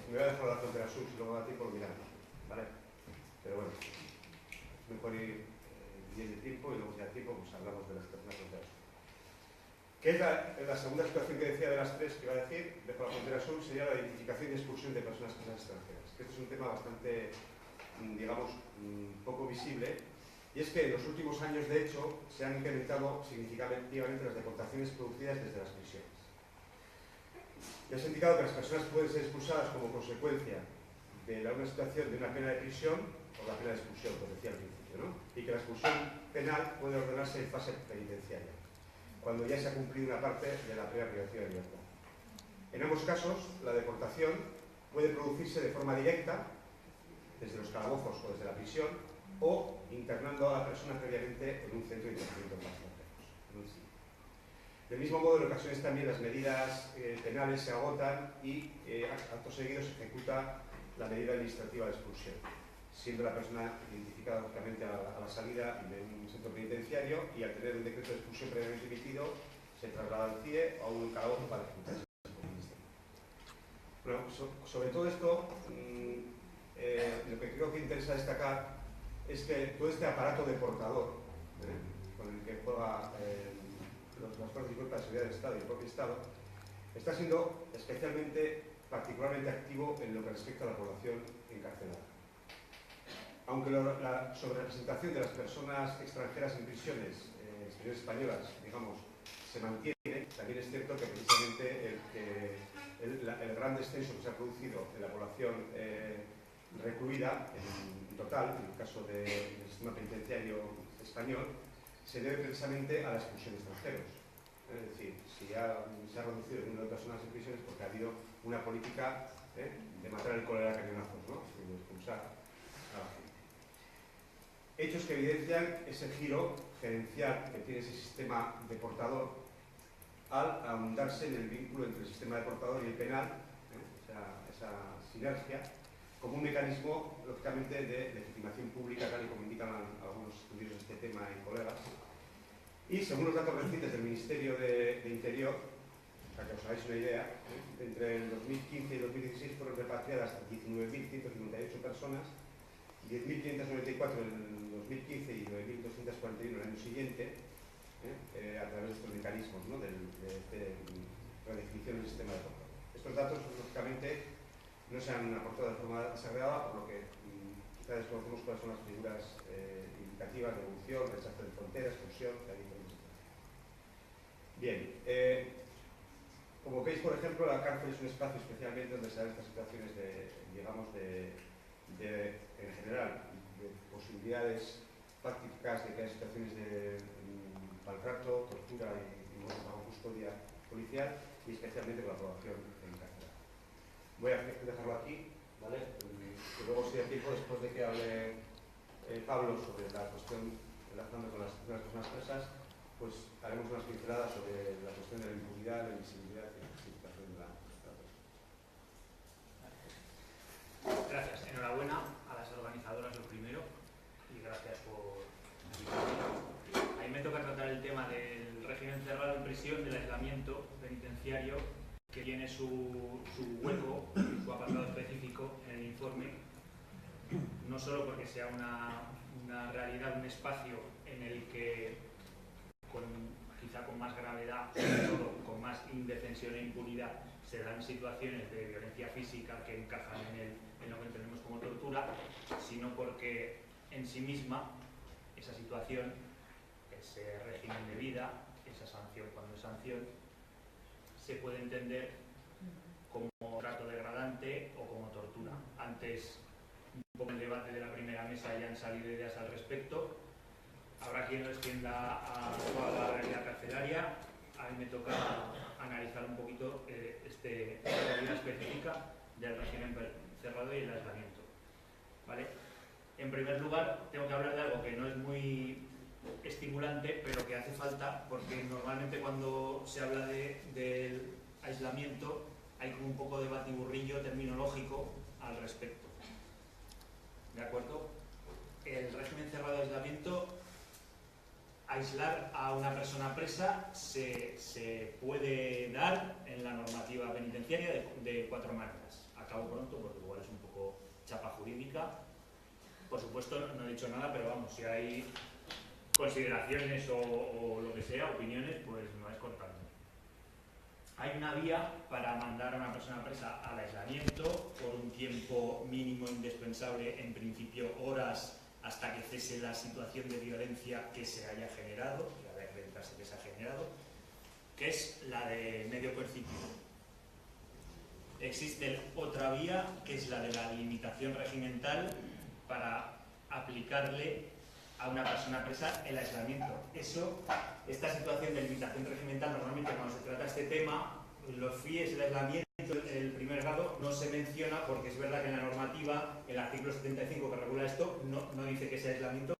S2: Me voy a dejar la frontera sur, si luego da tiempo lo miramos, ¿vale? Pero bueno, es mejor ir bien de tiempo y luego si da tiempo pues hablamos de la situación de la frontera sur. ¿Qué es la segunda situación que decía de las tres que iba a decir? Dejo la frontera sur, sería la identificación y expulsión de personas extranjeras. Este es un tema bastante, digamos, poco visible, y es que en los últimos años, de hecho, se han incrementado significativamente las deportaciones producidas desde las prisiones. Ya se ha indicado que las personas pueden ser expulsadas como consecuencia de una situación de una pena de prisión o la pena de expulsión, como decía al principio, ¿no? Y que la expulsión penal puede ordenarse en fase penitenciaria, cuando ya se ha cumplido una parte de la pena privativa de libertad. En ambos casos, la deportación puede producirse de forma directa, desde los calabozos o desde la prisión, o internando a la persona previamente en un centro de internamiento para extranjeros. Del mismo modo, en ocasiones también las medidas penales se agotan y acto seguido se ejecuta la medida administrativa de expulsión, siendo la persona identificada lógicamente a la salida de un centro penitenciario, y al tener un decreto de expulsión previamente emitido se traslada al CIE o a un calabozo para ejecutarse. Bueno, sobre todo esto, lo que creo que interesa destacar es que todo este aparato deportador con el que juega las fuerzas y cuerpos de seguridad del Estado y el propio Estado está siendo particularmente activo en lo que respecta a la población encarcelada. Aunque la sobrerepresentación de las personas extranjeras en prisiones españolas, digamos, se mantiene, también es cierto que precisamente el gran descenso que se ha producido en la población recluida en total, en el caso del sistema penitenciario español, se debe precisamente a la expulsión de extranjeros. Es decir, si se ha reducido el número de personas en prisiones porque ha habido una política de matar el cólera a cañonazos, ¿no? De expulsar a la gente. Hechos que evidencian ese giro gerencial que tiene ese sistema deportador al ahondarse en el vínculo entre el sistema deportador y el penal, esa sinergia, como un mecanismo, lógicamente, de legitimación pública, tal y como indican algunos estudios de este tema y colegas. Y según los datos recientes del Ministerio de Interior, para que os hagáis una idea, entre el 2015 y el 2016 fueron repatriadas 19.158 personas, 10.594 en el 2015 y 9.241 en el año siguiente, a través de estos mecanismos, ¿no?, de redefinición del sistema de deportador. Estos datos, lógicamente, no se han aportado de forma desagregada, por lo que quizá desconocemos cuáles son las figuras indicativas de evolución, rechazo de fronteras, expulsión, que hay diferentes. Bien, como veis, por ejemplo, la cárcel es un espacio especialmente donde se dan estas situaciones en general, de posibilidades prácticas de que hay situaciones de maltrato, tortura y bajo custodia policial, y especialmente con la población encarcelada. Voy a dejarlo aquí, ¿vale? Y luego, si hay tiempo, después de que hable Pablo sobre la cuestión enlazando con las personas presas, pues haremos unas pinceladas sobre la cuestión de la impunidad, la invisibilidad y la justificación de la
S3: Gracias. Enhorabuena a las organizadoras, lo primero, y gracias por invitarme. A mí me toca tratar el tema del régimen cerrado en prisión, del aislamiento penitenciario, que tiene su hueco y su apartado específico en el informe, no solo porque sea una realidad, un espacio en el que, quizá con más gravedad, sobre todo con más indefensión e impunidad, se dan situaciones de violencia física que encajan en lo que entendemos como tortura, sino porque en sí misma esa situación, ese régimen de vida, esa sanción cuando es sanción, se puede entender como trato degradante o como tortura. Antes, un poco en el debate de la primera mesa ya han salido ideas al respecto. Habrá quien lo extienda a toda la realidad carcelaria. A mí me toca analizar un poquito esta realidad específica del régimen cerrado y el aislamiento. ¿Vale? En primer lugar, tengo que hablar de algo que no es muy estimulante, pero que hace falta, porque normalmente cuando se habla del aislamiento hay como un poco de batiburrillo terminológico al respecto. ¿De acuerdo? El régimen cerrado de aislamiento, aislar a una persona presa se puede dar en la normativa penitenciaria de 4 maneras. Acabo pronto porque igual es un poco chapa jurídica. Por supuesto, no he dicho nada, pero vamos, si hay consideraciones o lo que sea, opiniones, pues me vais cortando. Hay una vía para mandar a una persona presa al aislamiento por un tiempo mínimo indispensable, en principio horas, hasta que cese la situación de violencia que se haya generado, que ha de acreditarse que se ha generado, que es la de medio coercitivo. Existe otra vía, que es la de la limitación regimental, para aplicarle a una persona presa el aislamiento. Esta situación de limitación regimental, normalmente cuando se trata este tema, los FIES, el aislamiento, el primer grado, no se menciona porque es verdad que en la normativa, el artículo 75 que regula esto, no dice que sea aislamiento.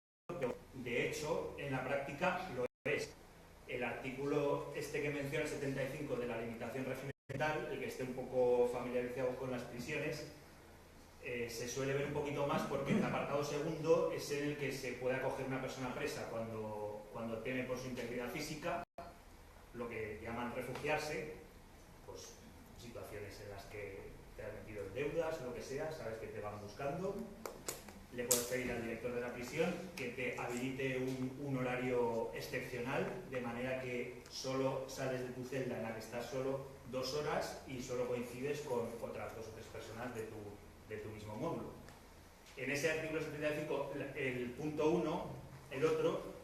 S3: De hecho, en la práctica lo es. El artículo este que menciona, el 75 de la limitación regimental, el que esté un poco familiarizado con las prisiones, se suele ver un poquito más porque el apartado segundo es en el que se puede acoger una persona presa cuando teme por su integridad física, lo que llaman refugiarse, pues situaciones en las que te has metido en deudas o lo que sea, sabes que te van buscando. Le puedes pedir al director de la prisión que te habilite un horario excepcional, de manera que solo sales de tu celda en la que estás solo 2 horas y solo coincides con otras 2 o 3 personas de tu mismo módulo. En ese artículo 75, el punto 1, el otro,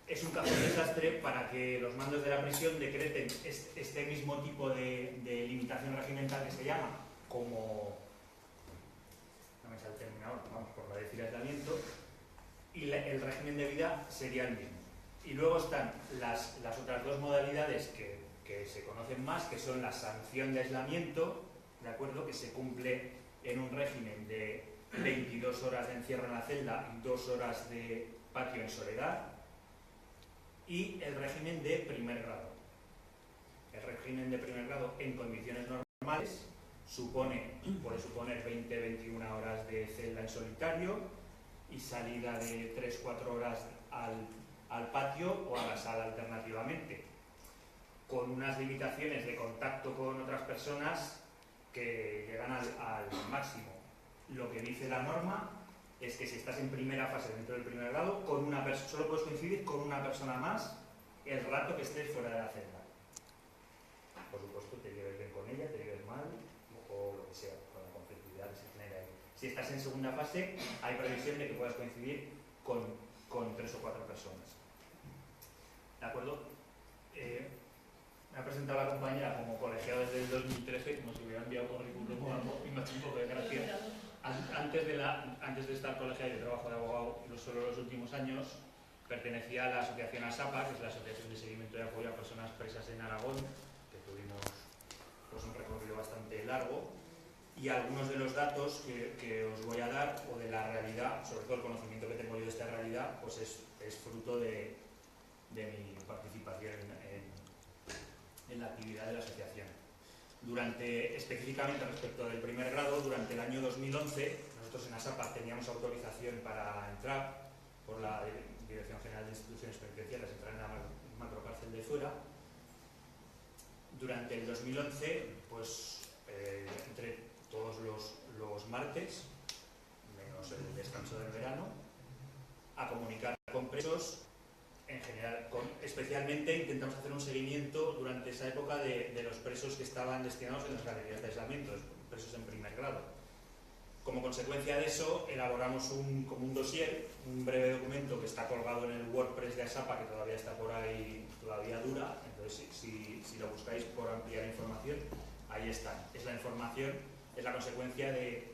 S3: es un caso de desastre para que los mandos de la prisión decreten este mismo tipo de limitación regimental que se llama como, no me sale el término ahora, vamos por la decir aislamiento, y el régimen de vida sería el mismo. Y luego están las otras 2 modalidades que se conocen más, que son la sanción de aislamiento, ¿de acuerdo?, que se cumple en un régimen de 22 horas de encierro en la celda y 2 horas de patio en soledad, y el régimen de primer grado. El régimen de primer grado en condiciones normales puede suponer 20-21 horas de celda en solitario y salida de 3-4 horas al patio o a la sala alternativamente, con unas limitaciones de contacto con otras personas que llegan al máximo. Lo que dice la norma es que si estás en primera fase dentro del primer grado, solo puedes coincidir con una persona más el rato que estés fuera de la celda. Por supuesto, te lleves bien con ella, te lleves mal, o lo que sea, con la conflictividad que se genera ahí. Si estás en segunda fase, hay previsión de que puedas coincidir con 3 o 4 personas. ¿De acuerdo? Me ha presentado la compañera como colegiado desde el 2013, como si hubiera enviado currículum o algo, y me ha hecho un poco de gracia. Antes de estar colegiado, yo trabajo de abogado solo los últimos años, pertenecía a la asociación ASAPA, que es la Asociación de Seguimiento y Apoyo a Personas Presas en Aragón, que tuvimos pues, un recorrido bastante largo, y algunos de los datos que os voy a dar, o de la realidad, sobre todo el conocimiento que tengo yo de esta realidad, pues es fruto de mi participación en la actividad de la asociación. Específicamente respecto del primer grado, durante el año 2011, nosotros en ASAPA teníamos autorización para entrar por la Dirección General de Instituciones Penitenciarias, entrar en la macrocárcel de Zuera. Durante el 2011, pues entre todos los martes, menos el descanso del verano, a comunicar con presos. En general, especialmente intentamos hacer un seguimiento durante esa época de los presos que estaban destinados en las galerías de aislamiento, presos en primer grado. Como consecuencia de eso, elaboramos como un dossier, un breve documento que está colgado en el WordPress de ASAPA, que todavía está por ahí, todavía dura. Entonces, si lo buscáis por ampliar información, ahí está. Es la información, es la consecuencia de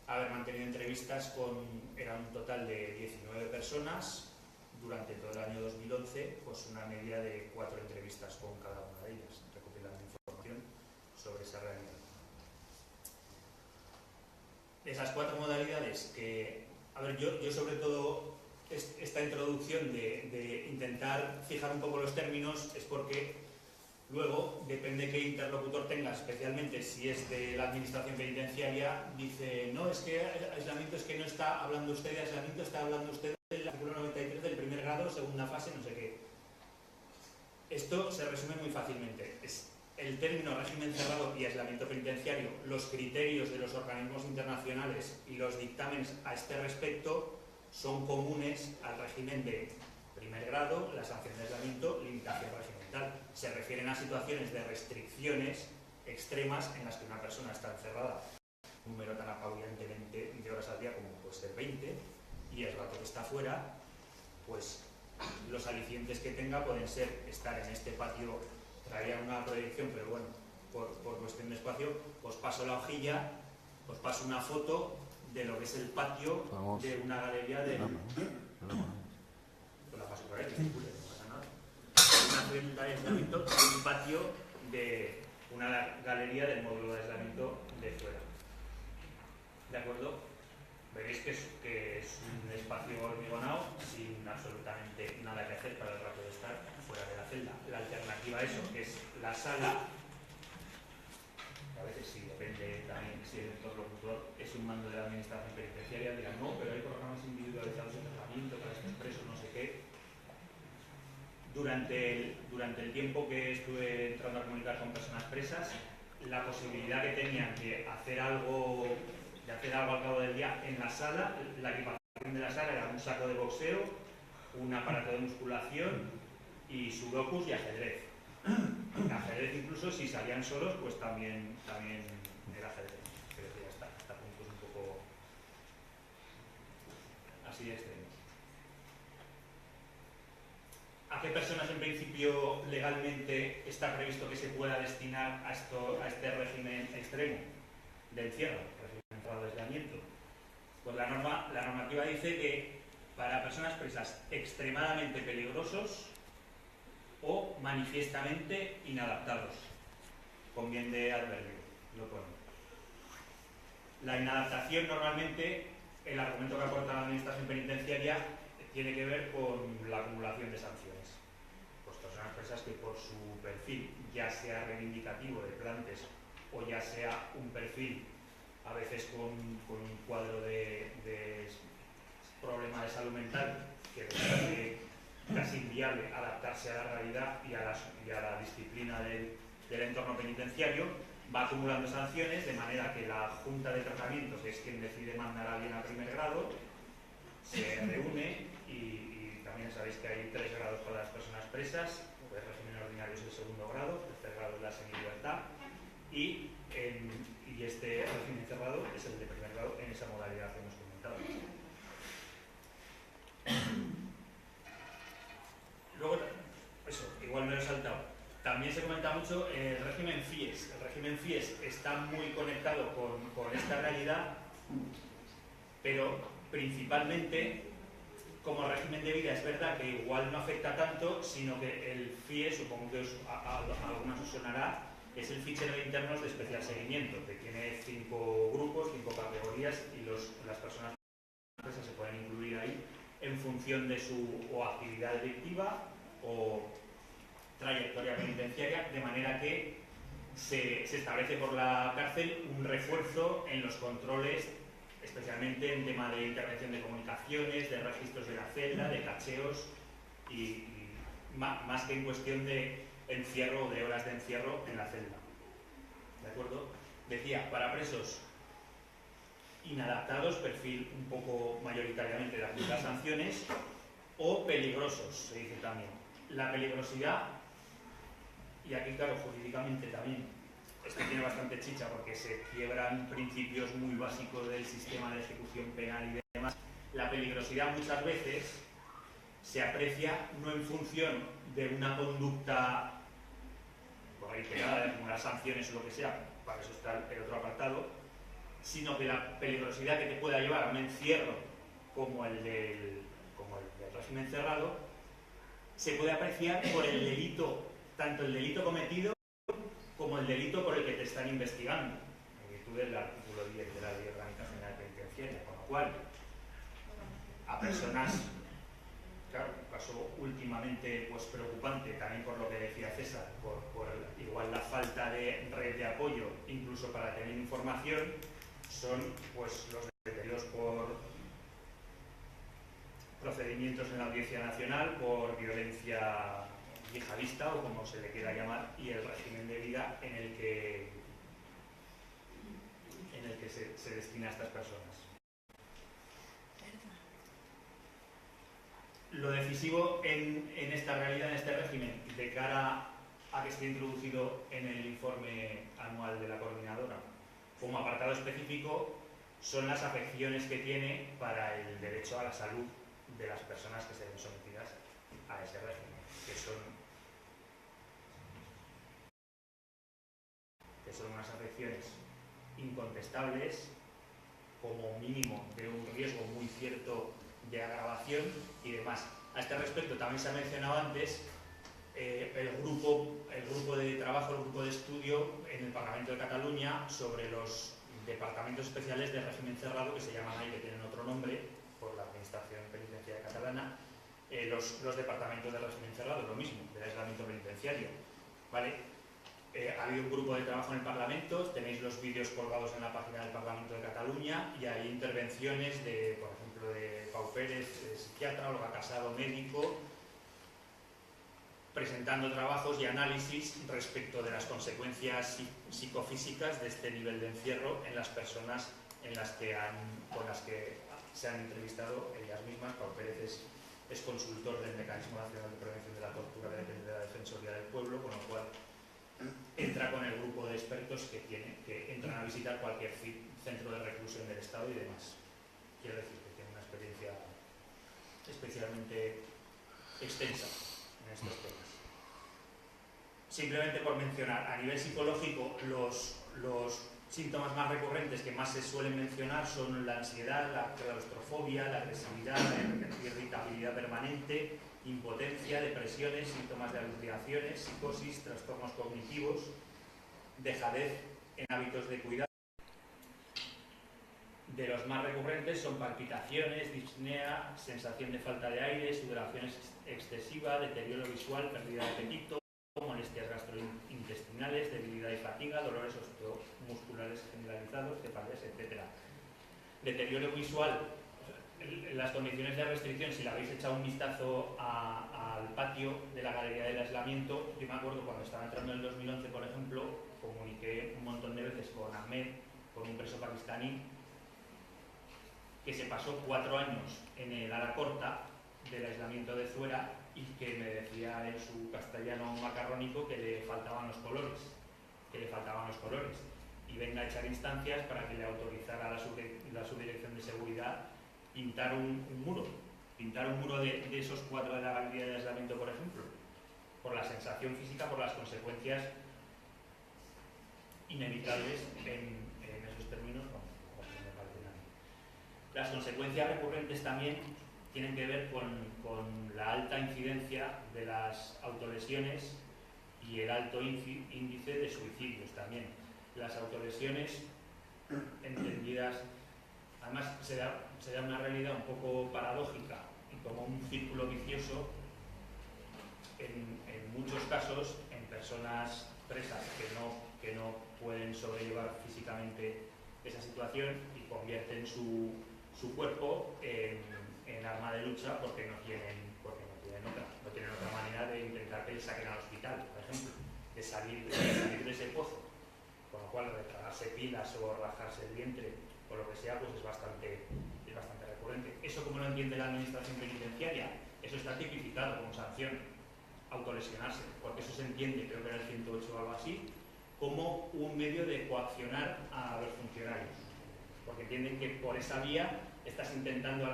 S3: haber mantenido entrevistas era un total de 19 personas durante todo el año 2011, pues una media de 4 entrevistas con cada una de ellas, recopilando información sobre esa realidad. Esas 4 modalidades que, a ver, yo sobre todo esta introducción de intentar fijar un poco los términos es porque luego, depende qué interlocutor tenga, especialmente si es de la administración penitenciaria, dice, no, es que aislamiento es que no está hablando usted de aislamiento, está hablando usted del artículo 93 del primer grado, segunda fase, no sé qué. Esto se resume muy fácilmente. Es el término régimen cerrado y aislamiento penitenciario, los criterios de los organismos internacionales y los dictámenes a este respecto son comunes al régimen de primer grado, la sanción de aislamiento, limitación regimental. Se refieren a situaciones de restricciones extremas en las que una persona está encerrada un número tan apabullantemente de horas al día como puede ser 20, y el rato que está fuera, pues los alicientes que tenga pueden ser estar en este patio. Traía una proyección, pero bueno, por cuestión de espacio, os paso la hojilla, os paso una foto de lo que es el patio de una galería de... Pues la paso por ahí, no pasa nada. Una celda de aislamiento y un patio de una galería del módulo de aislamiento de fuera. ¿De acuerdo? Veréis que es un espacio hormigonado sin absolutamente nada que hacer para el rato de estar fuera de la celda. La alternativa a eso, que es la sala, a veces sí, depende también si el interlocutor es un mando de la administración penitenciaria, dirán no, pero hay programas individualizados de tratamiento para estos presos, no sé qué. Durante el tiempo que estuve entrando a comunicar con personas presas, la posibilidad que tenían de hacer algo al cabo del día en la sala, la equipación de la sala era un saco de boxeo, un aparato de musculación y sudokus y ajedrez. Ajedrez incluso si salían solos, pues también era ajedrez. Creo que ya está, hasta puntos un poco así de extremos. ¿A qué personas en principio legalmente está previsto que se pueda destinar a este régimen extremo de encierro, régimen cerrado de aislamiento? Pues la normativa dice que para personas presas extremadamente peligrosos o manifiestamente inadaptados, con bien de adverbio, lo pone. La inadaptación normalmente, el argumento que aporta la administración penitenciaria tiene que ver con la acumulación de sanciones. Pues personas presas que por su perfil, ya sea reivindicativo de plantes o ya sea un perfil a veces con un cuadro de problema de salud mental que hace casi inviable adaptarse a la realidad y a la disciplina del entorno penitenciario, va acumulando sanciones de manera que la Junta de Tratamiento, que es quien decide mandar a alguien a primer grado, se reúne y también sabéis que hay 3 grados para las personas presas, el régimen ordinario es el segundo grado, el tercer grado es la semilibertad y este régimen cerrado es el de primer grado en esa modalidad que hemos comentado. Luego, eso, igual me lo he saltado. También se comenta mucho el régimen FIES. El régimen FIES está muy conectado con esta realidad, pero principalmente como régimen de vida es verdad que igual no afecta tanto, sino que el FIES, supongo que a algunos os sonará, es el fichero de internos de especial seguimiento, que tiene 5 grupos, 5 categorías y las personas presas se pueden incluir ahí en función de su actividad delictiva o trayectoria penitenciaria, de manera que se establece por la cárcel un refuerzo en los controles, especialmente en tema de intervención de comunicaciones, de registros de la celda, de cacheos y más que en cuestión de encierro o de horas de encierro en la celda. ¿De acuerdo? Decía, para presos inadaptados, perfil un poco mayoritariamente de aplicar sanciones, o peligrosos, se dice también. La peligrosidad, y aquí claro, jurídicamente también esto tiene bastante chicha porque se quiebran principios muy básicos del sistema de ejecución penal y demás. La peligrosidad muchas veces se aprecia no en función de una conducta reiterada, como las sanciones o lo que sea, para eso está el otro apartado, sino que la peligrosidad que te pueda llevar a un encierro como el del régimen cerrado se puede apreciar por el delito, tanto el delito cometido como el delito por el que te están investigando, en virtud del artículo 10 de la Ley Orgánica General Penitenciaria, con lo cual a personas, claro, un caso últimamente pues preocupante, también por lo que decía César, por igual la falta de red de apoyo, incluso para tener información, son pues los detenidos por procedimientos en la Audiencia Nacional, por violencia yihadista o como se le quiera llamar, y el régimen de vida en el que se destina a estas personas. Lo decisivo en esta realidad, en este régimen, de cara a que esté introducido en el informe anual de la coordinadora, como apartado específico, son las afecciones que tiene para el derecho a la salud de las personas que se ven sometidas a ese régimen, que son unas afecciones incontestables, como mínimo de un riesgo muy cierto de agravación y demás. A este respecto también se ha mencionado antes el grupo de trabajo, el grupo de estudio en el Parlamento de Cataluña sobre los departamentos especiales de régimen cerrado, que se llaman ahí, que tienen otro nombre por la Administración Penitenciaria Catalana, los departamentos de régimen cerrado, lo mismo, del aislamiento penitenciario, ¿vale? Ha habido un grupo de trabajo en el Parlamento, tenéis los vídeos colgados en la página del Parlamento de Cataluña y hay intervenciones de, por ejemplo, de Pau Pérez, psiquiatra, Olga Casado, médico, presentando trabajos y análisis respecto de las consecuencias psicofísicas de este nivel de encierro en las personas con las que se han entrevistado ellas mismas. Pau Pérez es consultor del Mecanismo Nacional de Prevención de la Tortura, que depende de la Defensoría del Pueblo, con lo cual entra con el grupo de expertos que entran a visitar cualquier centro de reclusión del Estado y demás. Quiero decir que tiene una experiencia especialmente extensa en estos temas. Simplemente por mencionar, a nivel psicológico, los síntomas más recurrentes que más se suelen mencionar son la ansiedad, la claustrofobia, la agresividad, la irritabilidad permanente, impotencia, depresiones, síntomas de alucinaciones, psicosis, trastornos cognitivos, dejadez en hábitos de cuidado. De los más recurrentes son palpitaciones, disnea, sensación de falta de aire, sudoración excesiva, deterioro visual, pérdida de apetito, molestias gastrointestinales, debilidad y fatiga, dolores osteomusculares generalizados, cefaleas, etc. Deterioro visual. Las condiciones de restricción, si le habéis echado un vistazo al patio de la Galería del Aislamiento, yo me acuerdo cuando estaba entrando en el 2011, por ejemplo, comuniqué un montón de veces con Ahmed, con un preso pakistaní, que se pasó 4 años en el ala corta del aislamiento de Zuera y que me decía en su castellano macarrónico que le faltaban los colores, y venga a echar instancias para que le autorizara la subdirección de seguridad pintar un muro de esos 4 de la Galería de Aislamiento, por ejemplo, por la sensación física, por las consecuencias inevitables en esos términos, como me parecen a mí. Las consecuencias recurrentes también tienen que ver con la alta incidencia de las autolesiones y el alto índice de suicidios también. Las autolesiones entendidas, además se da una realidad un poco paradójica y como un círculo vicioso en muchos casos en personas presas que no pueden sobrellevar físicamente esa situación y convierten su cuerpo en arma de lucha porque no tienen otra manera de intentar que les saquen al hospital, por ejemplo, de salir de ese pozo, con lo cual retragarse pilas o rajarse el vientre o lo que sea, pues es bastante recurrente. Eso, como lo entiende la administración penitenciaria, eso está tipificado como sanción, autolesionarse, porque eso se entiende, creo que era el 108 o algo así, como un medio de coaccionar a los funcionarios, porque entienden que por esa vía estás intentando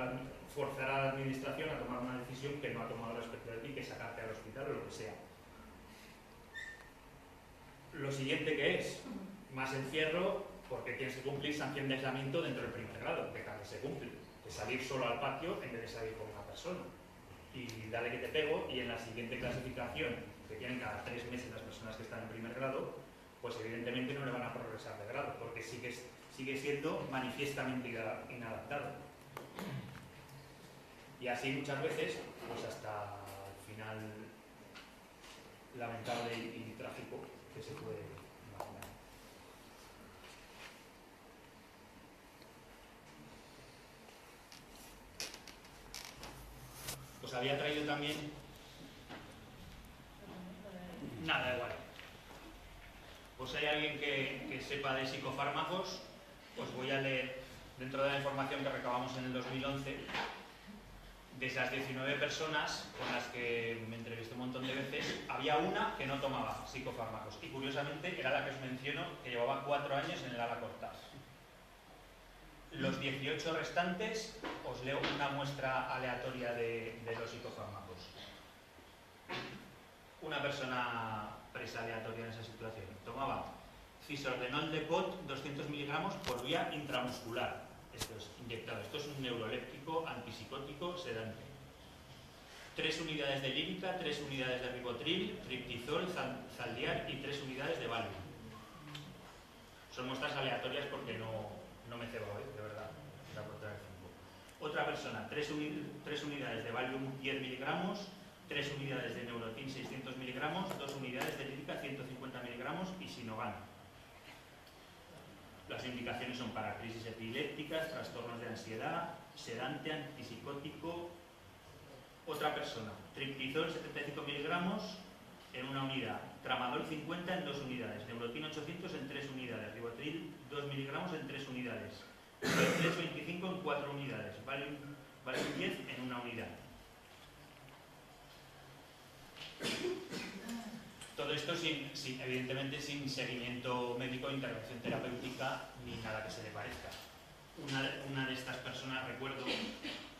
S3: forzar a la administración a tomar una decisión que no ha tomado respecto de ti, que es sacarte al hospital o lo que sea. Lo siguiente que es, más encierro, porque tienes que cumplir sanción de aislamiento dentro del primer grado, que cada vez se cumple, de salir solo al patio en vez de salir con una persona. Y dale que te pego, y en la siguiente clasificación, que tienen cada 3 meses las personas que están en primer grado, pues evidentemente no le van a progresar de grado, porque sigue siendo manifiestamente inadaptado. Y así muchas veces, pues hasta el final lamentable y trágico que se puede imaginar. Os había traído también... Nada, igual. Pues hay alguien que sepa de psicofármacos, os voy a leer dentro de la información que recabamos en el 2011. De esas 19 personas con las que me entrevisté un montón de veces, había una que no tomaba psicofármacos. Y curiosamente era la que os menciono, que llevaba 4 años en el ala Cortás. Los 18 restantes, os leo una muestra aleatoria de los psicofármacos. Una persona presa aleatoria en esa situación tomaba Cisordenol de pot 200 miligramos por vía intramuscular. Esto es inyectado. Esto es un neuroléptico, antipsicótico, sedante. 3 unidades de lírica, 3 unidades de ribotril, triptizol, zaldiar y 3 unidades de Valium. Son muestras aleatorias porque no me cebo, de verdad, la portada del 5. Otra persona, 3 unidades de Valium 10 miligramos, 3 unidades de Neurotin 600 miligramos, 2 unidades de lírica 150 miligramos y Sinovan. Las indicaciones son para crisis epilépticas, trastornos de ansiedad, sedante, antipsicótico. Otra persona, triptizol 75 miligramos en una unidad, tramadol 50 en 2 unidades, neurotin 800 en 3 unidades, ribotril 2 miligramos en 3 unidades, 25 en 4 unidades, Valium 10 en una unidad. Todo esto evidentemente sin seguimiento médico, intervención terapéutica ni nada que se le parezca. Una de estas personas, recuerdo,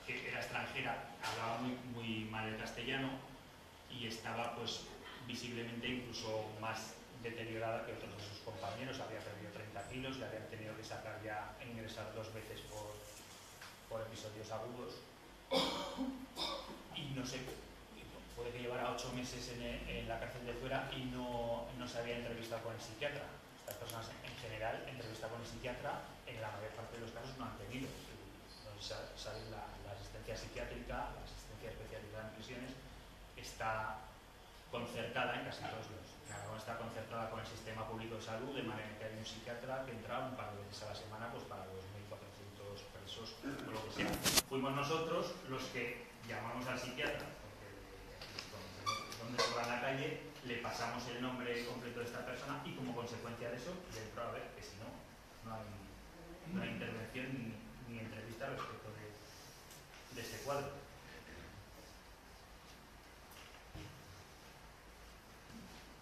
S3: que era extranjera, hablaba muy mal el castellano y estaba pues visiblemente incluso más deteriorada que otros de sus compañeros. Había perdido 30 kilos, le habían tenido que sacar ya e ingresar 2 veces por episodios agudos. Y no sé, puede que llevara 8 meses en la cárcel de fuera y no se había entrevistado con el psiquiatra. Estas personas en general, entrevista con el psiquiatra, en la mayor parte de los casos no han tenido. Saben, la asistencia psiquiátrica, la asistencia especializada en prisiones, está concertada en casi todos los. Aragón está concertada con el sistema público de salud, de manera que hay un psiquiatra que entra un par de veces a la semana pues para 2.400 presos o lo que sea. Fuimos nosotros los que llamamos al psiquiatra, donde se va a la calle, le pasamos el nombre completo de esta persona y como consecuencia de eso le entró a ver que si no hay intervención ni entrevista respecto de este cuadro.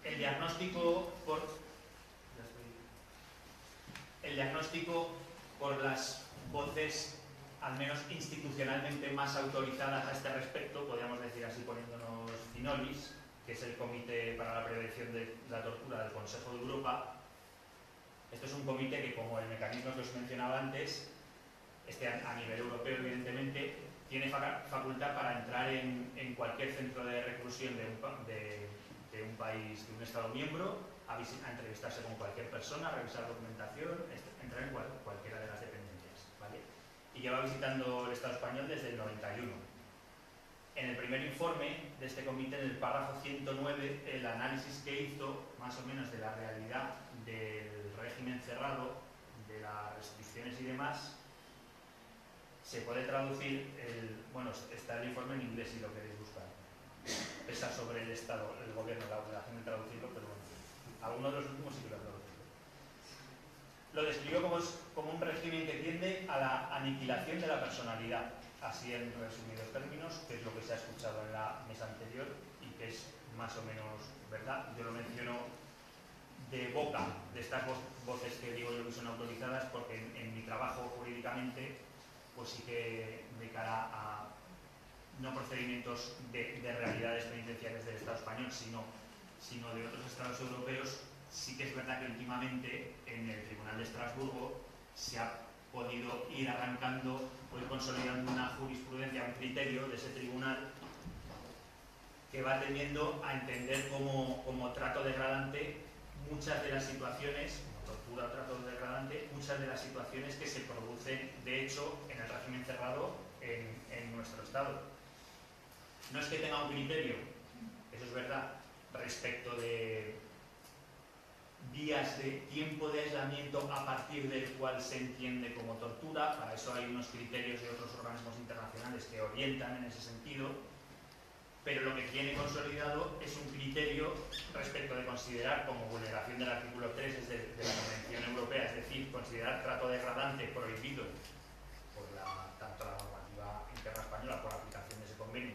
S3: El diagnóstico por las voces, al menos institucionalmente más autorizadas a este respecto, podríamos decir así poniéndonos Finolis, que es el Comité para la Prevención de la Tortura del Consejo de Europa. Esto es un comité que, como el mecanismo que os mencionaba antes, a nivel europeo evidentemente, tiene facultad para entrar en cualquier centro de reclusión de un país, de un Estado miembro, a entrevistarse con cualquier persona, a revisar documentación, entrar en cualquiera de las dependencias, ¿vale? Y lleva visitando el Estado español desde el 91. En el primer informe de este comité, en el párrafo 109, el análisis que hizo, más o menos, de la realidad del régimen cerrado, de las restricciones y demás, se puede traducir, bueno, está el informe en inglés si lo queréis buscar. Pesa sobre el Estado, el gobierno, la obligación de traducirlo, pero bueno, algunos de los últimos sí que lo han traducido. Lo describió como un régimen que tiende a la aniquilación de la personalidad, así en resumidos términos, que es lo que se ha escuchado en la mesa anterior y que es más o menos verdad. Yo lo menciono de boca de estas voces que digo yo que son autorizadas, porque en mi trabajo jurídicamente, pues sí que de cara a no procedimientos de realidades penitenciarias del Estado español, sino de otros estados europeos, sí que es verdad que últimamente en el Tribunal de Estrasburgo se ha podido ir arrancando o ir consolidando una jurisprudencia, un criterio de ese tribunal que va tendiendo a entender como trato degradante muchas de las situaciones, como tortura o trato degradante, muchas de las situaciones que se producen de hecho en el régimen cerrado en nuestro Estado. No es que tenga un criterio, eso es verdad, respecto de días de tiempo de aislamiento a partir del cual se entiende como tortura. Para eso hay unos criterios de otros organismos internacionales que orientan en ese sentido, pero lo que tiene consolidado es un criterio respecto de considerar como vulneración del artículo 3 de la Convención Europea, es decir, considerar trato degradante prohibido por tanto la normativa interna española por aplicación de ese convenio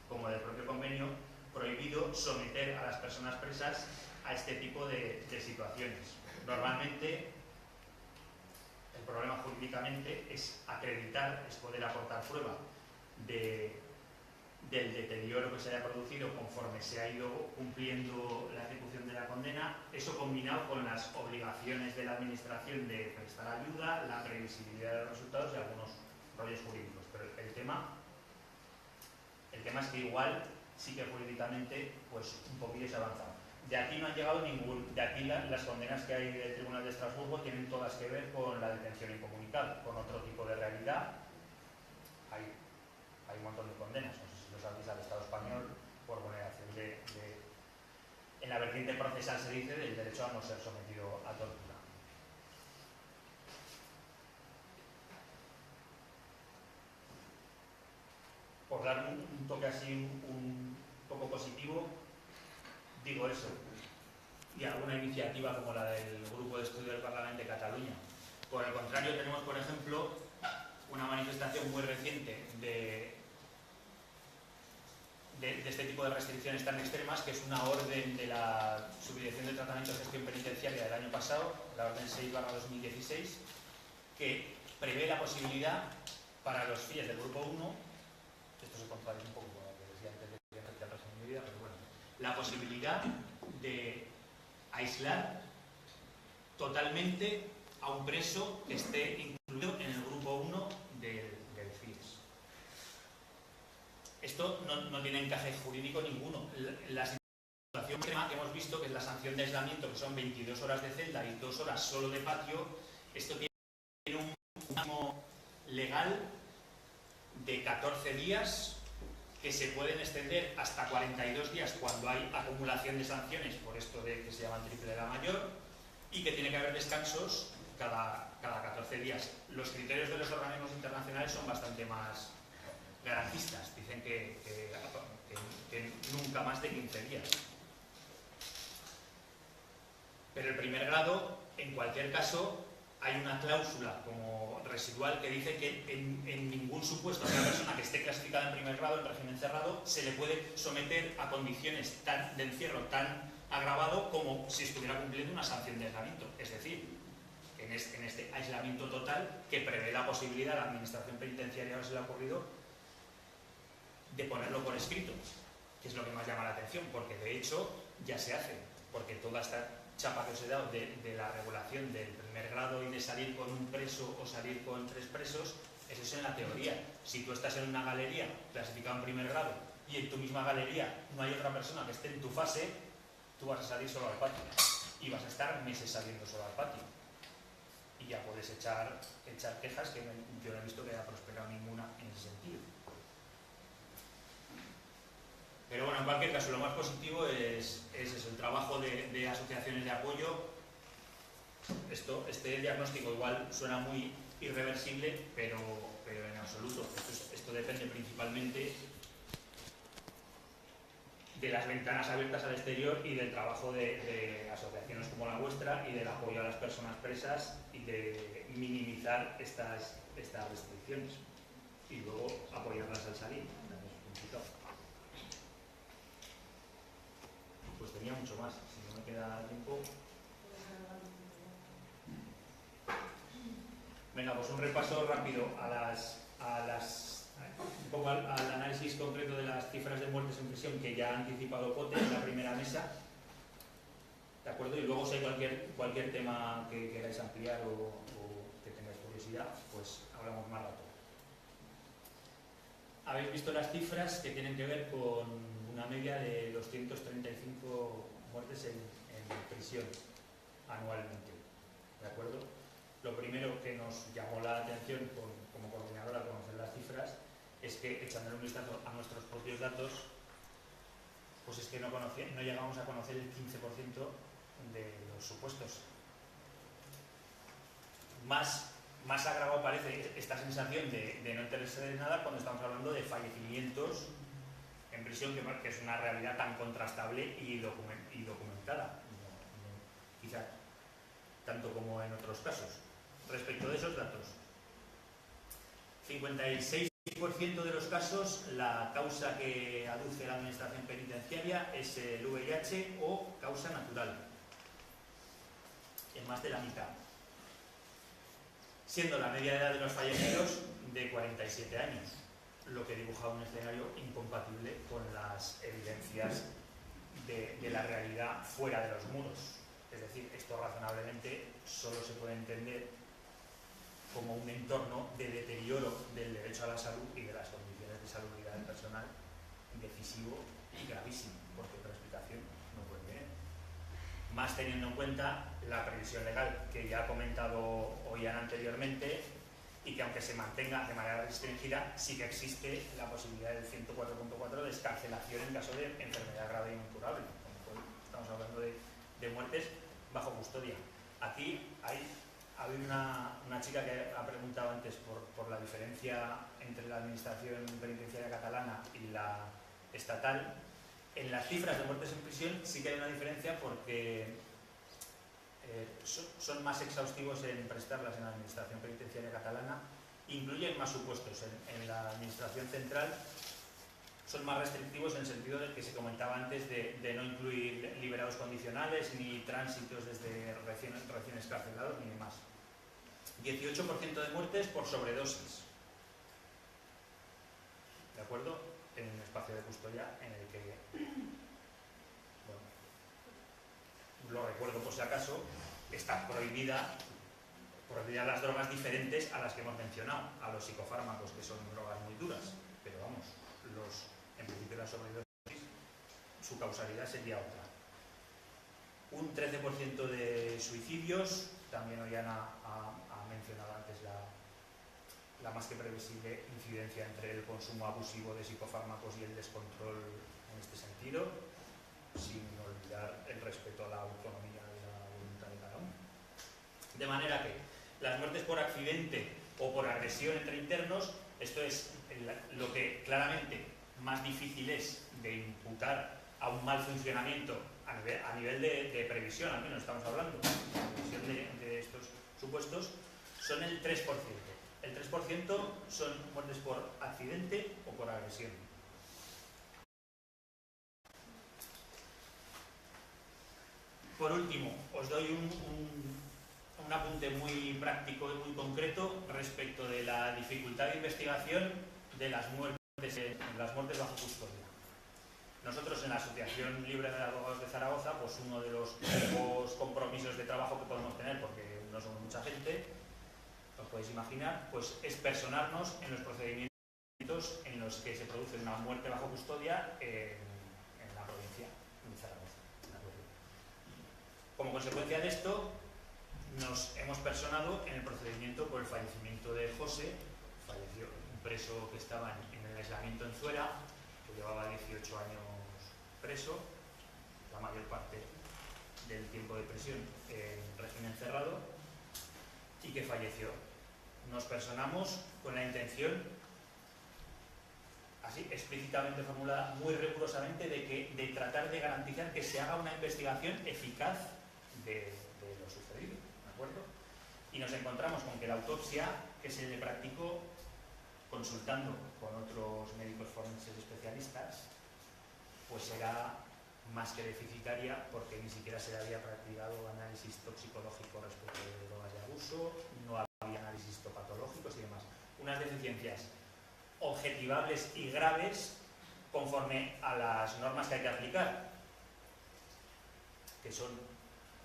S3: como del propio convenio, prohibido someter a las personas presas a este tipo de situaciones. Normalmente, el problema jurídicamente es acreditar, es poder aportar prueba del deterioro que se haya producido conforme se ha ido cumpliendo la ejecución de la condena, eso combinado con las obligaciones de la administración de prestar ayuda, la previsibilidad de los resultados y algunos rollos jurídicos. Pero el tema es que igual sí que jurídicamente pues un poquillo se ha avanzado. De aquí no han llegado de aquí las condenas que hay del Tribunal de Estrasburgo tienen todas que ver con la detención incomunicada, con otro tipo de realidad. Hay un montón de condenas, no sé si lo sabéis, al Estado español por vulneración en la vertiente procesal se dice del derecho a no ser sometido a tortura. Por dar un toque así un poco positivo, digo eso, y alguna iniciativa como la del Grupo de Estudio del Parlamento de Cataluña. Por el contrario, tenemos, por ejemplo, una manifestación muy reciente de este tipo de restricciones tan extremas, que es una orden de la Subdirección de Tratamiento y Gestión Penitenciaria del año pasado, la orden 6/2016, que prevé la posibilidad para los FIES del Grupo 1, esto se contradice un poco con lo que decía antes de que el régimen de vida, pero bueno, la posibilidad de aislar totalmente a un preso que esté incluido en el Grupo 1 del FIES. Esto no tiene encaje jurídico ninguno. La situación extrema que hemos visto, que es la sanción de aislamiento, que son 22 horas de celda y 2 horas solo de patio, esto tiene un máximo legal de 14 días que se pueden extender hasta 42 días cuando hay acumulación de sanciones por esto de que se llama triple de la mayor, y que tiene que haber descansos cada 14 días. Los criterios de los organismos internacionales son bastante más garantistas, dicen que nunca más de 15 días. Pero el primer grado, en cualquier caso, hay una cláusula como residual que dice que en ningún supuesto a una persona que esté clasificada en primer grado en régimen cerrado se le puede someter a condiciones de encierro tan agravado como si estuviera cumpliendo una sanción de aislamiento. Es decir, en este aislamiento total que prevé la posibilidad a la administración penitenciaria, no se le ha ocurrido, de ponerlo por escrito, que es lo que más llama la atención, porque de hecho ya se hace, porque toda esta chapa que os he dado de la regulación del primer grado y de salir con un preso o salir con 3 presos, eso es en la teoría. Si tú estás en una galería clasificada en primer grado y en tu misma galería no hay otra persona que esté en tu fase, tú vas a salir solo al patio y vas a estar meses saliendo solo al patio. Y ya puedes echar quejas, que yo no he visto que haya prosperado ninguna en ese sentido. Pero bueno, en cualquier caso, lo más positivo es eso, el trabajo de asociaciones de apoyo. Este diagnóstico igual suena muy irreversible, pero en absoluto. Esto depende principalmente de las ventanas abiertas al exterior y del trabajo de asociaciones como la vuestra y del apoyo a las personas presas y de minimizar estas restricciones y luego apoyarlas al salir. Pues tenía mucho más, si no me queda tiempo. pues un repaso rápido un poco al análisis concreto de las cifras de muertes en prisión que ya ha anticipado Pote en la primera mesa, ¿de acuerdo? Y luego si hay cualquier tema que queráis ampliar o que tengáis curiosidad, pues hablamos más rato. Habéis visto las cifras que tienen que ver con una media de 235 muertes en prisión anualmente, ¿de acuerdo? Lo primero que nos llamó la atención como coordinadora al conocer las cifras es que, echándole un vistazo a nuestros propios datos, pues es que no llegamos a conocer el 15% de los supuestos. Más agravado parece esta sensación de no enterarse de nada cuando estamos hablando de fallecimientos en prisión, que es una realidad tan contrastable y documentada, quizá tanto como en otros casos. Respecto de esos datos, 56% de los casos la causa que aduce la administración penitenciaria es el VIH o causa natural, en más de la mitad, siendo la media edad de los fallecidos de 47 años, lo que dibuja un escenario incompatible con las evidencias de la realidad fuera de los muros. Es decir, esto razonablemente solo se puede entender como un entorno de deterioro del derecho a la salud y de las condiciones de salubridad del personal decisivo y gravísimo, porque otra explicación no puede tener. Más teniendo en cuenta la previsión legal que ya ha comentado Ollán anteriormente y que aunque se mantenga de manera restringida, sí que existe la posibilidad del 104.4 de excarcelación en caso de enfermedad grave e incurable. Estamos hablando de muertes bajo custodia. Aquí ha habido una chica que ha preguntado antes por la diferencia entre la administración penitenciaria catalana y la estatal. En las cifras de muertes en prisión sí que hay una diferencia porque son más exhaustivos en prestarlas en la administración penitenciaria catalana, incluyen más supuestos. En la administración central son más restrictivos en el sentido del que se comentaba antes de no incluir liberados condicionales ni tránsitos desde recién excarcelados ni demás. 18% de muertes por sobredosis, ¿de acuerdo? En un espacio de custodia en el que, bueno, lo recuerdo por si acaso, están prohibidas las drogas diferentes a las que hemos mencionado, a los psicofármacos, que son drogas muy duras, pero vamos, en principio la sobredosis, su causalidad sería otra. Un 13% de suicidios, también Ollana ha mencionado antes la más que previsible incidencia entre el consumo abusivo de psicofármacos y el descontrol en este sentido, sin olvidar el respeto a la autonomía de la voluntad de cada uno. De manera que las muertes por accidente o por agresión entre internos, esto es lo que claramente más difícil es de imputar a un mal funcionamiento a nivel de previsión, al menos estamos hablando, de previsión de estos supuestos, son el 3%. El 3% son muertes por accidente o por agresión. Por último, os doy un apunte muy práctico y muy concreto respecto de la dificultad de investigación de las muertes bajo custodia. Nosotros en la Asociación Libre de Abogados de Zaragoza, pues uno de los pocos compromisos de trabajo que podemos tener, porque no somos mucha gente, os podéis imaginar, pues es personarnos en los procedimientos en los que se produce una muerte bajo custodia en la provincia de Zaragoza. Como consecuencia de esto, nos hemos personado en el procedimiento por el fallecimiento de José. Falleció un preso que estaba en el aislamiento en Zuera, que llevaba 18 años preso, la mayor parte del tiempo de prisión en régimen cerrado, y que falleció. Nos personamos con la intención, así explícitamente formulada, muy rigurosamente, de tratar de garantizar que se haga una investigación eficaz de lo sucedido, ¿de acuerdo? Y nos encontramos con que la autopsia que se le practicó consultando con otros médicos forenses especialistas, pues era más que deficitaria, porque ni siquiera se le había practicado análisis toxicológico respecto de drogas de abuso, no había análisis histopatológicos y demás. Unas deficiencias objetivables y graves conforme a las normas que hay que aplicar, que son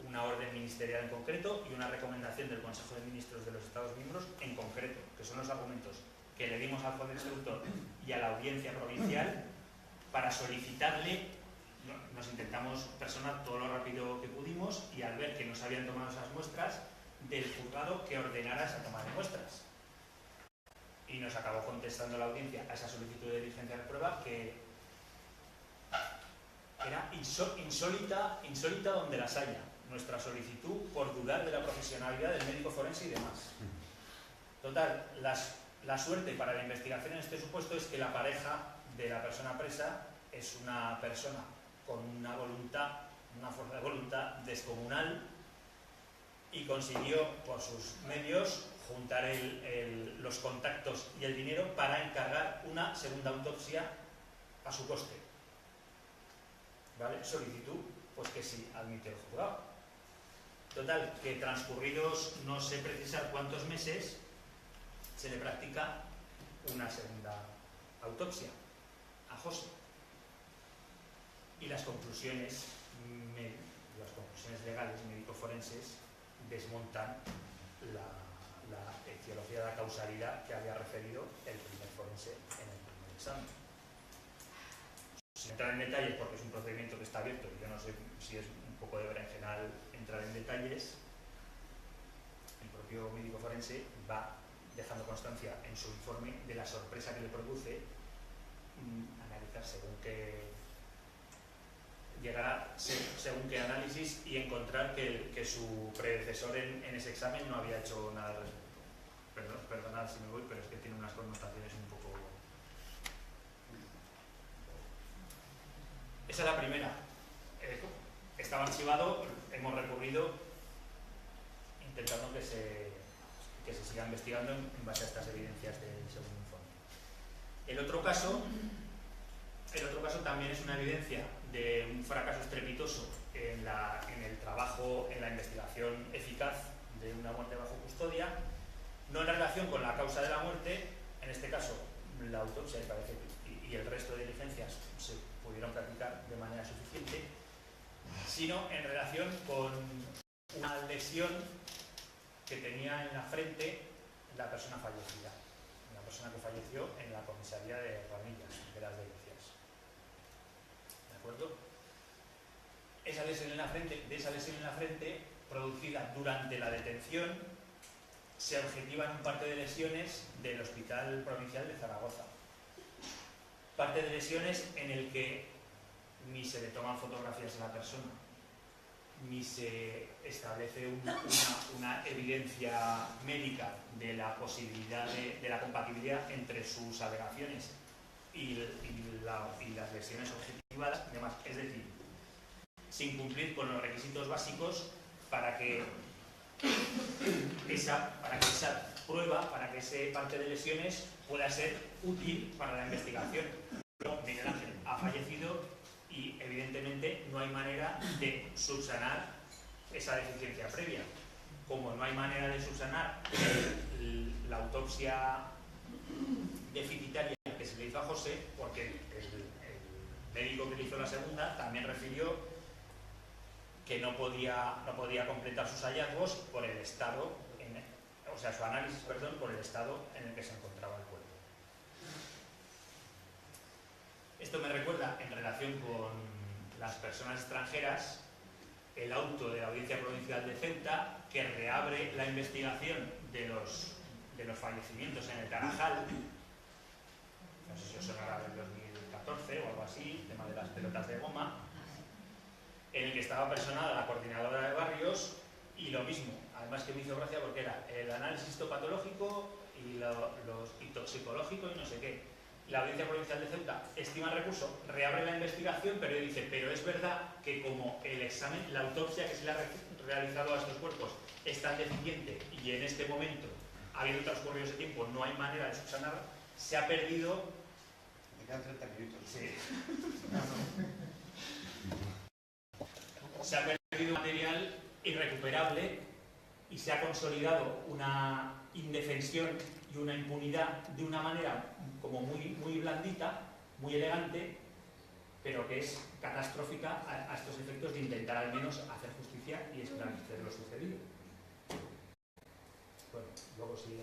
S3: una orden ministerial en concreto y una recomendación del Consejo de Ministros de los Estados miembros en concreto, que son los argumentos que le dimos al juez instructor y a la audiencia provincial para solicitarle. Nos intentamos personar todo lo rápido que pudimos y al ver que no se habían tomado esas muestras, del juzgado que ordenara esa toma de muestras. Y nos acabó contestando la audiencia a esa solicitud de diligencia de prueba que era insólita donde las haya. Nuestra solicitud por dudar de la profesionalidad del médico forense y demás. Total, la suerte para la investigación en este supuesto es que la pareja de la persona presa es una persona con una fuerza de voluntad descomunal y consiguió por sus medios juntar los contactos y el dinero para encargar una segunda autopsia a su coste. ¿Vale? Solicitud, pues que sí, admitió el juzgado. Total, que transcurridos no sé precisar cuántos meses, se le practica una segunda autopsia a José. Y las conclusiones legales médico-forenses desmontan la etiología de la causalidad que había referido el primer forense en el primer examen. Sin entrar en detalles, porque es un procedimiento que está abierto, y yo no sé si es un poco de berenjenal entrar en detalles, el propio médico forense va dejando constancia en su informe de la sorpresa que le produce analizar según qué análisis y encontrar que su predecesor en ese examen no había hecho nada al respecto. Perdonad si me voy, pero es que tiene unas connotaciones un poco... Esa es la primera. Estaba archivado, hemos recurrido intentando que se siga investigando en base a estas evidencias del segundo informe. El otro caso también es una evidencia de un fracaso estrepitoso en el trabajo, en la investigación eficaz de una muerte bajo custodia, no en relación con la causa de la muerte, en este caso la autopsia y el resto de diligencias se pudieron practicar de manera suficiente, sino en relación con una lesión que tenía en la frente la persona fallecida, una persona que falleció en la comisaría de Ramillas, de las Delicias. ¿De acuerdo? De esa lesión en la frente, producida durante la detención, se objetivan un parte de lesiones del Hospital Provincial de Zaragoza. Parte de lesiones en el que ni se le toman fotografías a la persona, ni se establece una evidencia médica de la posibilidad de la compatibilidad entre sus alegaciones y las lesiones objetivadas, además, es decir, sin cumplir con los requisitos básicos para que esa prueba, para que ese parte de lesiones pueda ser útil para la investigación. Pero Miguel Ángel ha fallecido y evidentemente no hay manera de subsanar esa deficiencia previa. Como no hay manera de subsanar la autopsia deficitaria que se le hizo a José, porque el médico que le hizo la segunda también refirió que no podía completar sus hallazgos por el estado, su análisis, por el estado en el que se encontraba el cuerpo. Esto me recuerda, en relación con las personas extranjeras, el auto de la Audiencia Provincial de Ceuta, que reabre la investigación de los fallecimientos en el Tarajal, no sé si os sonará del 2014 o algo así, el tema de las pelotas de goma, en el que estaba personada la coordinadora de barrios, y lo mismo, además que me hizo gracia porque era el análisis histopatológico y toxicológico y no sé qué. La Audiencia Provincial de Ceuta estima el recurso, reabre la investigación, pero dice, pero es verdad que como el examen, la autopsia que se le ha realizado a estos cuerpos es tan deficiente y en este momento, habiendo transcurrido ese tiempo, no hay manera de subsanar, se ha perdido...
S2: Me quedan 30 minutos.
S3: Sí. Se ha perdido material irrecuperable y se ha consolidado una indefensión y una impunidad de una manera como muy blandita, muy elegante, pero que es catastrófica a estos efectos de intentar al menos hacer justicia y esclarecer lo sucedido. Bueno, luego sí.